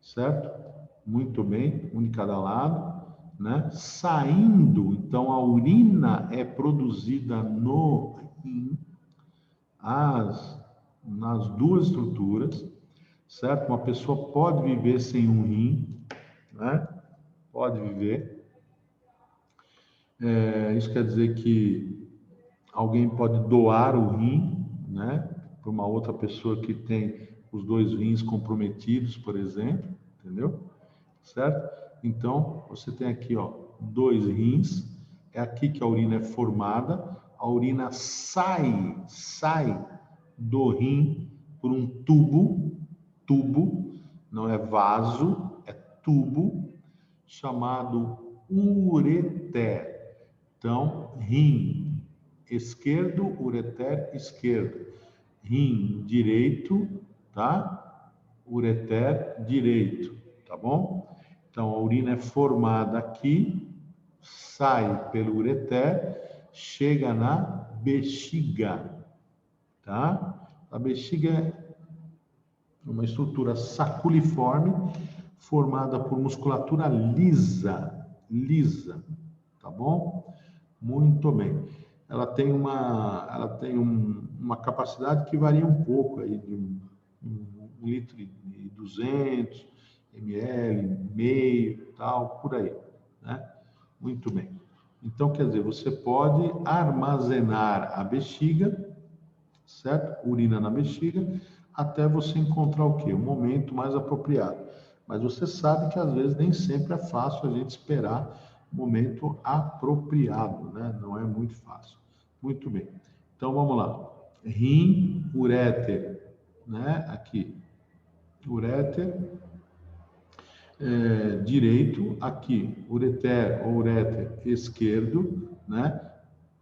Certo? Muito bem, um de cada lado, né? Saindo, então a urina é produzida no rim, nas duas estruturas, certo? Uma pessoa pode viver sem um rim, né? Pode viver. Isso quer dizer que alguém pode doar o rim, né? Para uma outra pessoa que tem os dois rins comprometidos, por exemplo, entendeu? Certo? Então, você tem aqui, ó, dois rins, é aqui que a urina é formada, a urina sai do rim por um tubo, não é vaso, é tubo, chamado ureter. Então, rim esquerdo, ureter esquerdo. Rim direito, tá? Ureter direito, tá bom? Então, a urina é formada aqui, sai pelo ureter, chega na bexiga, tá? A bexiga é uma estrutura saculiforme formada por musculatura lisa, tá bom? Muito bem. Ela tem uma capacidade que varia um pouco aí de 1,2 ml, meio, tal, por aí, né? Muito bem. Então, quer dizer, você pode armazenar a bexiga, certo? Urina na bexiga, até você encontrar o quê? O momento mais apropriado. Mas você sabe que às vezes nem sempre é fácil a gente esperar o momento apropriado, né? Não é muito fácil. Muito bem. Então vamos lá. Rim, uréter, né? Aqui. Uréter direito, aqui. Ureter ou uréter esquerdo, né?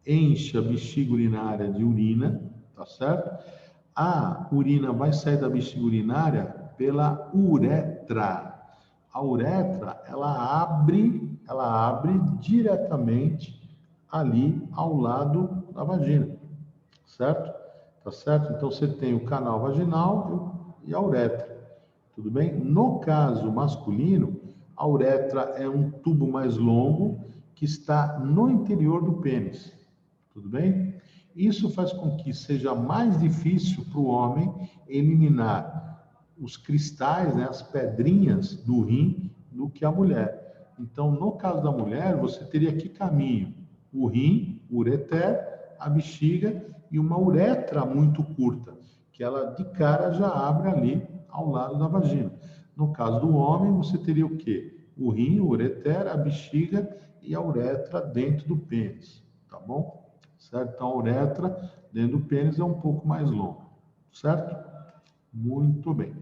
Enche a bexiga urinária de urina, tá certo? A urina vai sair da bexiga urinária pela uretra. A uretra, ela abre diretamente ali ao lado da vagina, certo? Tá certo? Então você tem o canal vaginal e a uretra, tudo bem? No caso masculino, a uretra é um tubo mais longo que está no interior do pênis, tudo bem? Isso faz com que seja mais difícil para o homem eliminar os cristais, né, as pedrinhas do rim, do que a mulher. Então, no caso da mulher, você teria que caminho? O rim, o ureter, a bexiga e uma uretra muito curta, que ela de cara já abre ali ao lado da vagina. No caso do homem, você teria o quê? O rim, o ureter, a bexiga e a uretra dentro do pênis, tá bom? Certo? Então, a uretra dentro do pênis é um pouco mais longa, certo? Muito bem.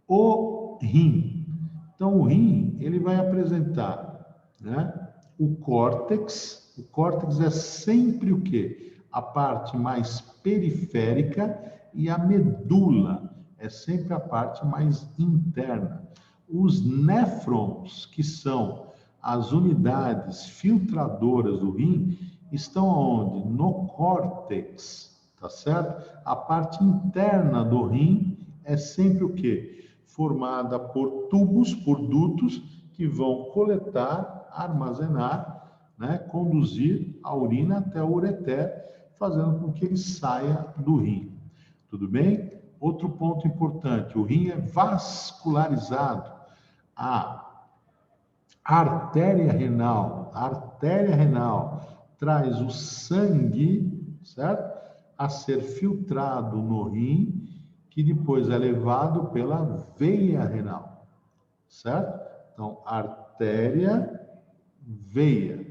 O rim. Então, o rim, ele vai apresentar, né, o córtex. O córtex é sempre o quê? A parte mais periférica e a medula é sempre a parte mais interna. Os néfrons, que são as unidades filtradoras do rim, estão onde? No córtex, tá certo? A parte interna do rim é sempre o quê? Formada por tubos, por dutos, que vão coletar, armazenar, né? Conduzir a urina até o ureter, fazendo com que ele saia do rim. Tudo bem? Outro ponto importante, o rim é vascularizado. A artéria renal traz o sangue, certo? A ser filtrado no rim, que depois é levado pela veia renal, certo? Então, artéria, veia,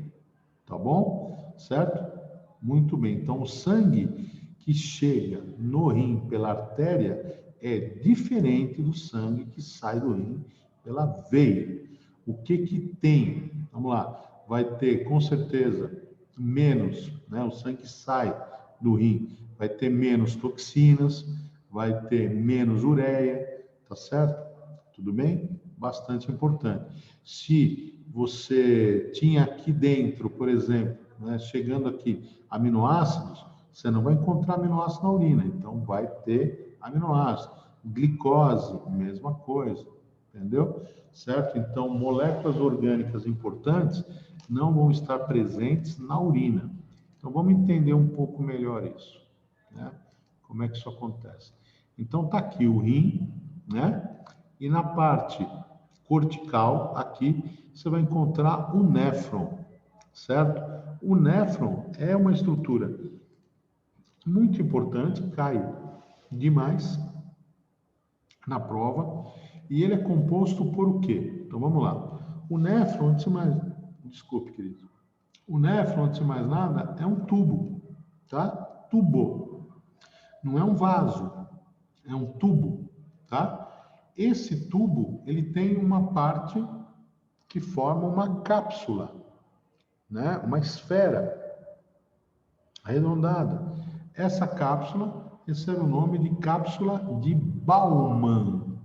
tá bom? Certo? Muito bem. Então, o sangue que chega no rim pela artéria é diferente do sangue que sai do rim pela veia. O que tem? Vamos lá. Vai ter, com certeza, menos, né? O sangue sai do rim. Vai ter menos toxinas, vai ter menos ureia, tá certo? Tudo bem? Bastante importante. Se você tinha aqui dentro, por exemplo, né, chegando aqui, aminoácidos, você não vai encontrar aminoácido na urina, então vai ter aminoácido. Glicose, mesma coisa, entendeu? Certo? Então, moléculas orgânicas importantes não vão estar presentes na urina. Então, vamos entender um pouco melhor isso, né? Como é que isso acontece? Então, tá aqui o rim, né? E na parte cortical, aqui, você vai encontrar o néfron, certo? O néfron é uma estrutura muito importante, cai demais na prova, e ele é composto por o quê? Então, vamos lá. O néfron, antes de mais... Desculpe, querido. O néfron, antes de mais nada, é um tubo, tá? Tubo. Não é um vaso, é um tubo, tá? Esse tubo, ele tem uma parte que forma uma cápsula, né? Uma esfera arredondada. Essa cápsula recebe o nome de cápsula de Bowman,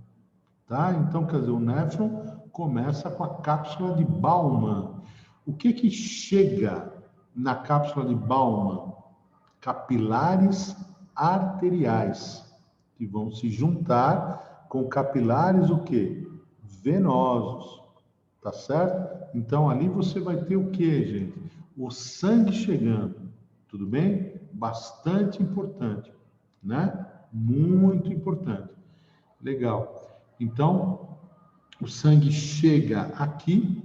tá? Então, quer dizer, o néfron começa com a cápsula de Bowman. O que chega na cápsula de Bowman? Capilares arteriais, que vão se juntar com capilares o quê? Venosos, tá certo? Então, ali você vai ter o quê, gente? O sangue chegando, tudo bem? Bastante importante, né? Muito importante. Legal. Então, o sangue chega aqui,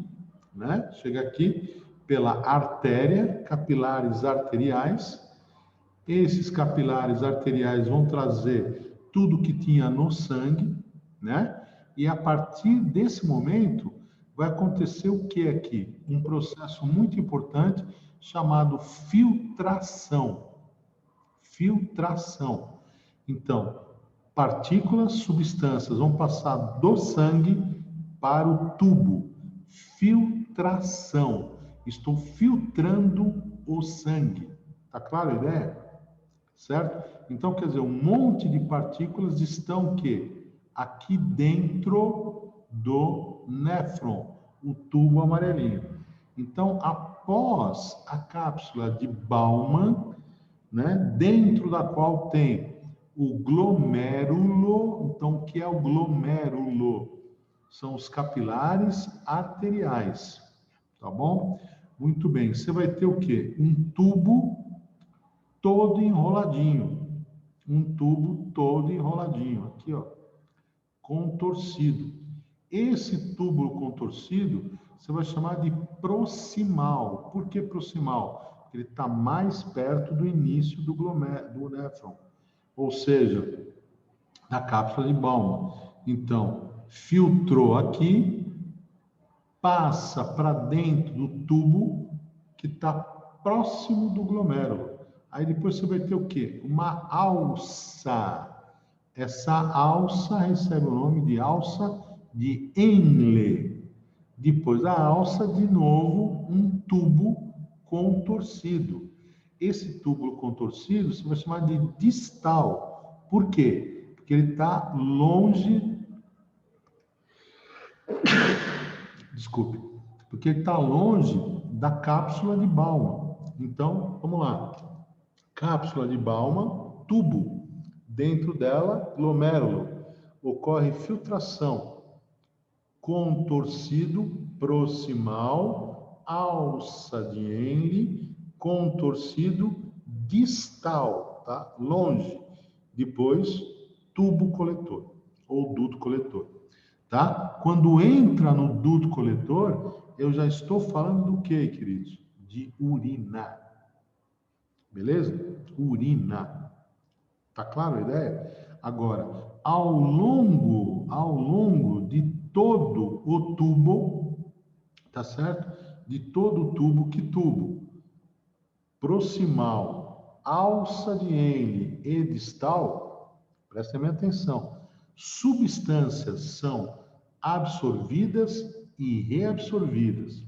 né? Chega aqui pela artéria, capilares arteriais. Esses capilares arteriais vão trazer tudo que tinha no sangue, né? E a partir desse momento vai acontecer o que aqui? Um processo muito importante chamado filtração. Filtração. Então, partículas, substâncias vão passar do sangue para o tubo. Filtração. Estou filtrando o sangue. Tá claro a ideia? Certo? Então, quer dizer, um monte de partículas estão o quê? Aqui dentro do néfron, o tubo amarelinho. Então, após a cápsula de Bowman, né, dentro da qual tem o glomérulo, então, o que é o glomérulo? São os capilares arteriais, tá bom? Muito bem, você vai ter o quê? Um tubo todo enroladinho, um tubo todo enroladinho, aqui, ó, contorcido. Esse tubo contorcido, você vai chamar de proximal. Por que proximal? Ele está mais perto do início do néfron, ou seja, da cápsula de Bowman. Então, filtrou aqui, passa para dentro do tubo que está próximo do glomérulo. Aí depois você vai ter o quê? Uma alça. Essa alça recebe o nome de alça de Henle. Depois da alça, de novo, um tubo contorcido. Esse tubo contorcido você vai chamar de distal. Por quê? Porque ele está longe... Desculpe. Porque ele está longe da cápsula de Bowman. Então, vamos lá. Cápsula de Bowman, tubo. Dentro dela, glomérulo. Ocorre filtração. Contorcido, proximal, alça de Henle, contorcido, distal, tá? Longe. Depois, tubo coletor, ou duto coletor, tá? Quando entra no duto coletor, eu já estou falando do quê, queridos? De urina. Beleza? Urina. Tá claro a ideia? Agora, ao longo de todo o tubo, tá certo? De todo o tubo, que tubo? Proximal, alça de Henle e distal, prestem bem atenção. Substâncias são absorvidas e reabsorvidas.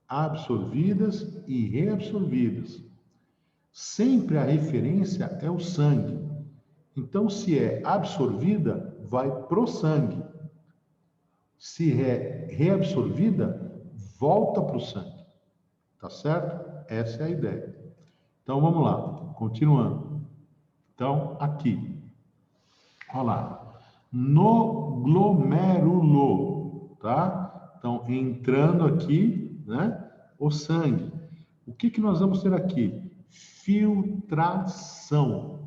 Absorvidas e reabsorvidas. Sempre a referência é o sangue. Então, se é absorvida, vai pro sangue. Se é reabsorvida, volta para o sangue. Tá certo? Essa é a ideia. Então, vamos lá. Continuando. Então, aqui. Olha lá. No glomérulo, tá? Então, entrando aqui, né? O sangue. O que nós vamos ter aqui? Filtração,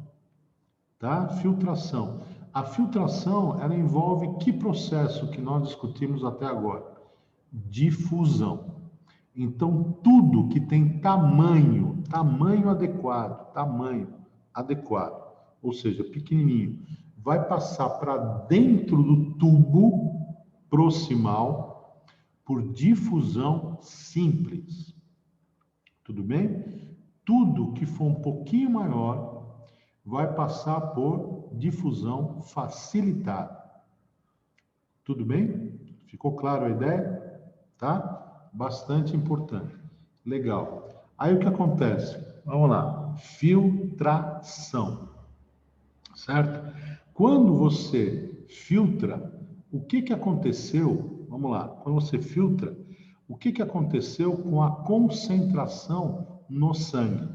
tá? Filtração. A filtração, ela envolve que processo que nós discutimos até agora? Difusão. Então, tudo que tem tamanho adequado, ou seja, pequenininho, vai passar para dentro do tubo proximal por difusão simples. Tudo bem? Tudo que for um pouquinho maior vai passar por difusão facilitada. Tudo bem? Ficou claro a ideia? Tá? Bastante importante. Legal. Aí o que acontece? Vamos lá. Filtração. Certo? Quando você filtra, o que aconteceu? Vamos lá. Quando você filtra, o que aconteceu com a concentração no sangue?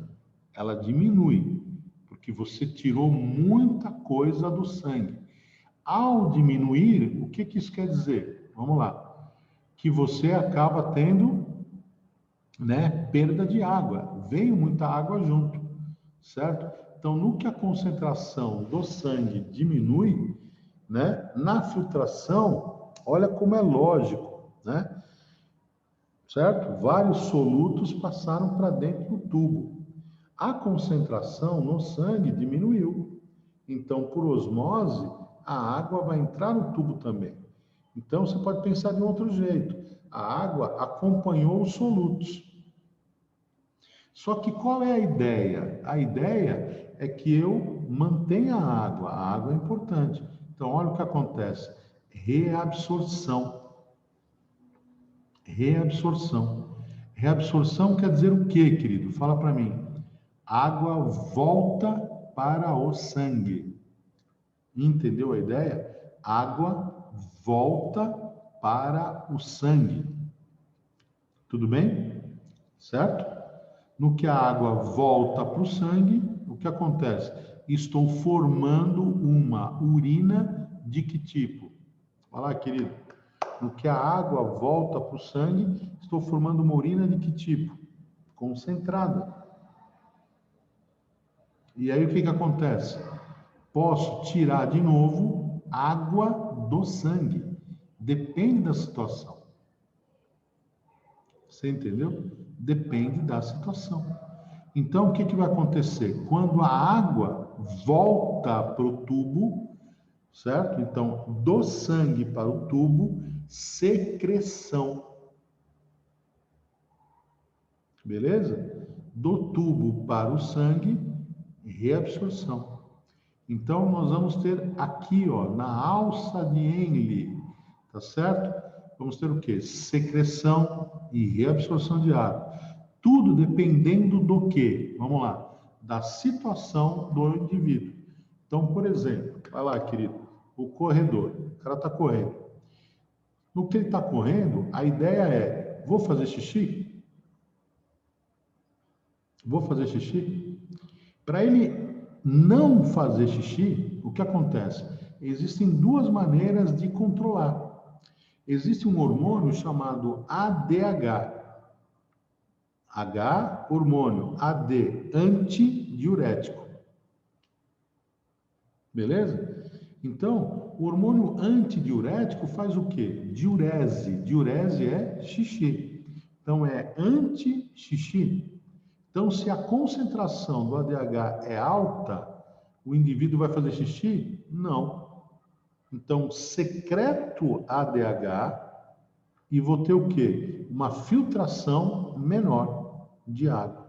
Ela diminui, porque você tirou muita coisa do sangue. Ao diminuir, o que isso quer dizer? Vamos lá. Que você acaba tendo, né, perda de água. Veio muita água junto, certo? Então, no que a concentração do sangue diminui, né, na filtração, olha como é lógico, né? Certo? Vários solutos passaram para dentro do tubo. A concentração no sangue diminuiu. Então, por osmose, a água vai entrar no tubo também. Então, você pode pensar de um outro jeito. A água acompanhou os solutos. Só que qual é a ideia? A ideia é que eu mantenha a água. A água é importante. Então, olha o que acontece. Reabsorção. Reabsorção. Reabsorção quer dizer o quê, querido? Fala para mim. Água volta para o sangue. Entendeu a ideia? Água volta para o sangue. Tudo bem? Certo? No que a água volta para o sangue, o que acontece? Estou formando uma urina de que tipo? Olha lá, querido. No que a água volta para o sangue, estou formando uma urina de que tipo? Concentrada. E aí o que acontece? Posso tirar de novo água do sangue. Depende da situação. Você entendeu? Depende da situação. Então, o que vai acontecer? Quando a água volta para o tubo, certo? Então, do sangue para o tubo, secreção. Beleza? Do tubo para o sangue, reabsorção. Então, nós vamos ter aqui, ó, na alça de Henle, tá certo? Vamos ter o quê? Secreção e reabsorção de água. Tudo dependendo do quê? Vamos lá. Da situação do indivíduo. Então, por exemplo, vai lá, querido, o corredor. O cara está correndo. No que ele está correndo, a ideia é, vou fazer xixi? Vou fazer xixi? Para ele não fazer xixi, o que acontece? Existem duas maneiras de controlar. Existe um hormônio chamado ADH. H, hormônio. AD, antidiurético. Beleza? Então, o hormônio antidiurético faz o quê? Diurese. Diurese é xixi. Então, é anti-xixi. Então, se a concentração do ADH é alta, o indivíduo vai fazer xixi? Não. Então, secreto ADH e vou ter o quê? Uma filtração menor de água.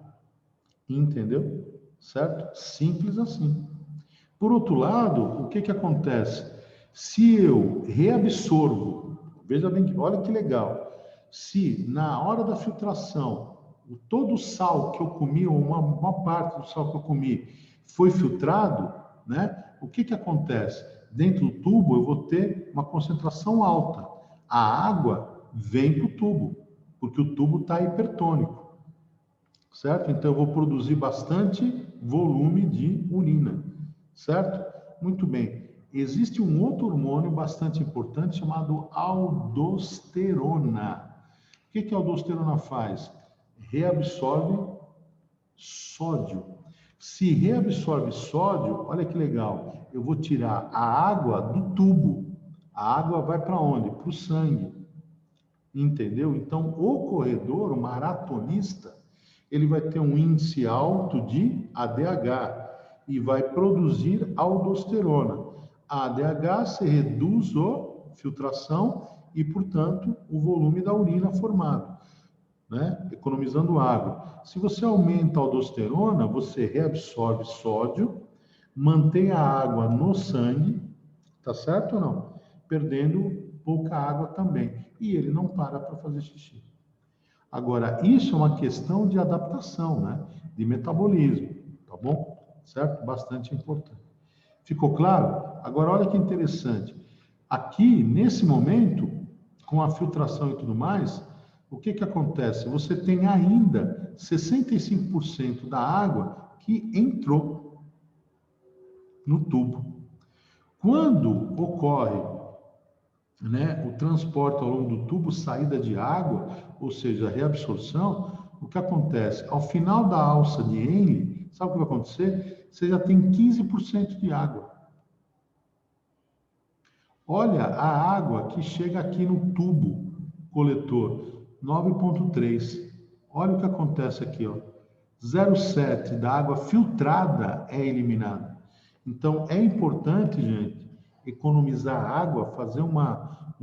Entendeu? Certo? Simples assim. Por outro lado, o que acontece? Se eu reabsorvo, veja bem, olha que legal. Se na hora da filtração, todo o sal que eu comi, ou uma parte do sal que eu comi, foi filtrado, né? O que acontece? dentro do tubo eu vou ter uma concentração alta. A água vem para o tubo, porque o tubo está hipertônico, certo? Então eu vou produzir bastante volume de urina, certo? Muito bem. Existe um outro hormônio bastante importante chamado aldosterona. O que a aldosterona faz? Reabsorve sódio. Se reabsorve sódio, olha que legal, eu vou tirar a água do tubo. A água vai para onde? Para o sangue. Entendeu? Então, o corredor, o maratonista, ele vai ter um índice alto de ADH e vai produzir aldosterona. A ADH se reduz a filtração e, portanto, o volume da urina formado, né? Economizando água. Se você aumenta a aldosterona, você reabsorve sódio, mantém a água no sangue, tá certo ou não? Perdendo pouca água também. E ele não para fazer xixi. Agora, isso é uma questão de adaptação, né? De metabolismo, tá bom? Certo? Bastante importante. Ficou claro? Agora, olha que interessante. Aqui, nesse momento, com a filtração e tudo mais, o que acontece? Você tem ainda 65% da água que entrou no tubo. Quando ocorre, né, o transporte ao longo do tubo, saída de água, ou seja, reabsorção, o que acontece? Ao final da alça de Henle, sabe o que vai acontecer? Você já tem 15% de água. Olha a água que chega aqui no tubo coletor, 9,3. Olha o que acontece aqui, ó. 0,7 da água filtrada é eliminada. Então, é importante, gente, economizar água, fazer um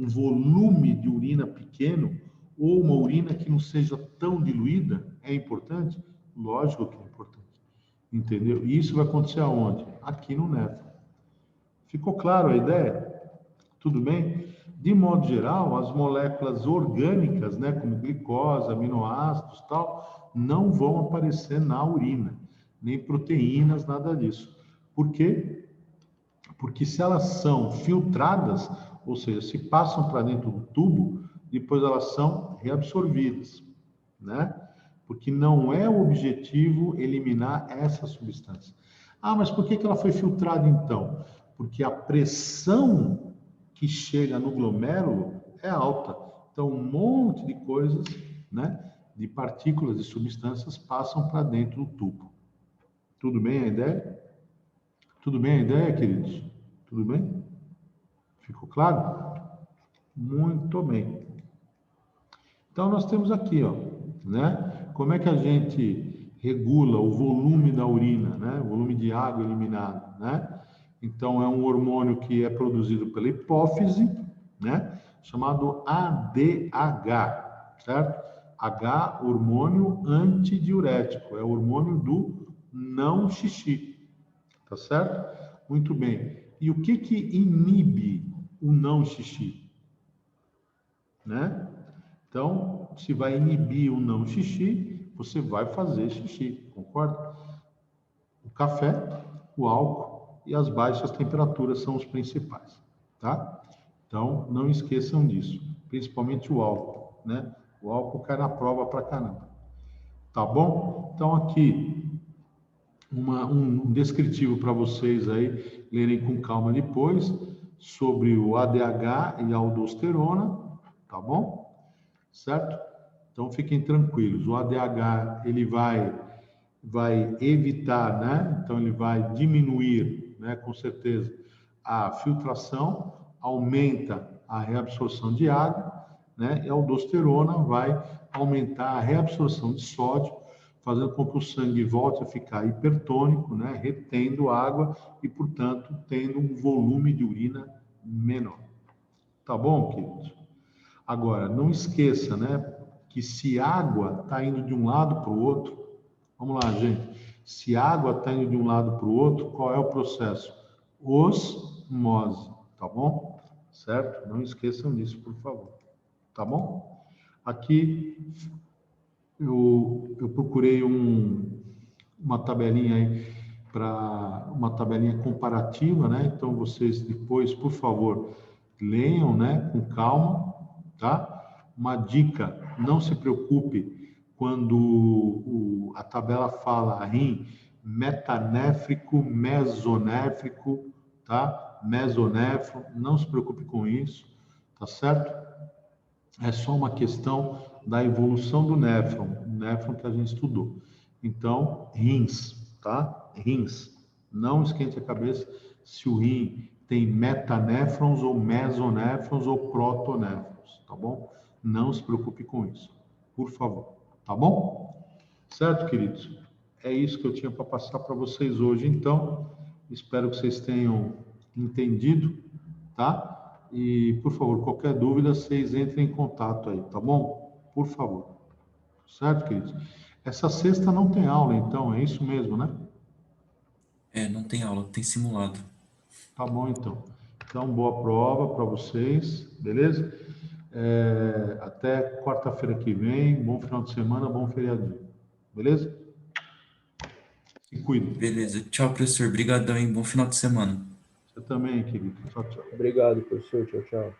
volume de urina pequeno ou uma urina que não seja tão diluída. É importante? Lógico que é importante. Entendeu? E isso vai acontecer aonde? Aqui no néfron. Ficou claro a ideia? Tudo bem? De modo geral, as moléculas orgânicas, né, como glicose, aminoácidos, tal, não vão aparecer na urina, nem proteínas, nada disso. Por quê? Porque se elas são filtradas, ou seja, se passam para dentro do tubo, depois elas são reabsorvidas, né? Porque não é o objetivo eliminar essa substância. Ah, mas por que ela foi filtrada então? Porque a pressão que chega no glomérulo é alta. Então, um monte de coisas, né, de partículas e substâncias passam para dentro do tubo. Tudo bem a ideia? Tudo bem a ideia, queridos? Tudo bem? Ficou claro? Muito bem. Então, nós temos aqui, ó, né, como é que a gente regula o volume da urina, né, o volume de água eliminado, né? Então, é um hormônio que é produzido pela hipófise, né? Chamado ADH, certo? H, hormônio antidiurético, é o hormônio do não xixi, tá certo? Muito bem. E o que inibe o não xixi? Né? Então, se vai inibir o não xixi, você vai fazer xixi, concorda? O café, o álcool e as baixas temperaturas são os principais, tá? Então, não esqueçam disso, principalmente o álcool, né? O álcool cai na prova pra caramba, tá bom? Então, aqui, um descritivo para vocês aí, lerem com calma depois, sobre o ADH e a aldosterona, tá bom? Certo? Então, fiquem tranquilos, o ADH, ele vai evitar, né? Então, ele vai diminuir, né, com certeza, a filtração, aumenta a reabsorção de água, né? E a aldosterona vai aumentar a reabsorção de sódio, fazendo com que o sangue volte a ficar hipertônico, né? Retendo água e, portanto, tendo um volume de urina menor. Tá bom, queridos? Agora, não esqueça, né, que se água está indo de um lado para o outro, vamos lá, gente. Se a água está indo de um lado para o outro, qual é o processo? Osmose, tá bom? Certo? Não esqueçam disso, por favor. Tá bom? Aqui eu procurei uma tabelinha aí para uma tabelinha comparativa, né? Então, vocês depois, por favor, leiam, né, com calma, tá? Uma dica, não se preocupe quando a tabela fala rim metanéfrico, mesonéfrico, tá? Mesonéfro, não se preocupe com isso, tá certo? É só uma questão da evolução do néfron, o néfron que a gente estudou. Então, rins, tá? Rins. Não esquente a cabeça se o rim tem metanéfrons ou mesonéfrons ou protonéfrons, tá bom? Não se preocupe com isso, por favor, tá bom? Certo, queridos? É isso que eu tinha para passar para vocês hoje, então. Espero que vocês tenham entendido, tá? E, por favor, qualquer dúvida, vocês entrem em contato aí, tá bom? Por favor. Certo, queridos? Essa sexta não tem aula, então, é isso mesmo, né? Não tem aula, tem simulado. Tá bom, então. Então, boa prova para vocês, beleza? Até quarta-feira que vem. Bom final de semana, bom feriadinho. Beleza? Se cuida. Beleza. Tchau, professor. Obrigadão, hein? Bom final de semana. Você também, querido. Tchau, tchau. Obrigado, professor. Tchau, tchau.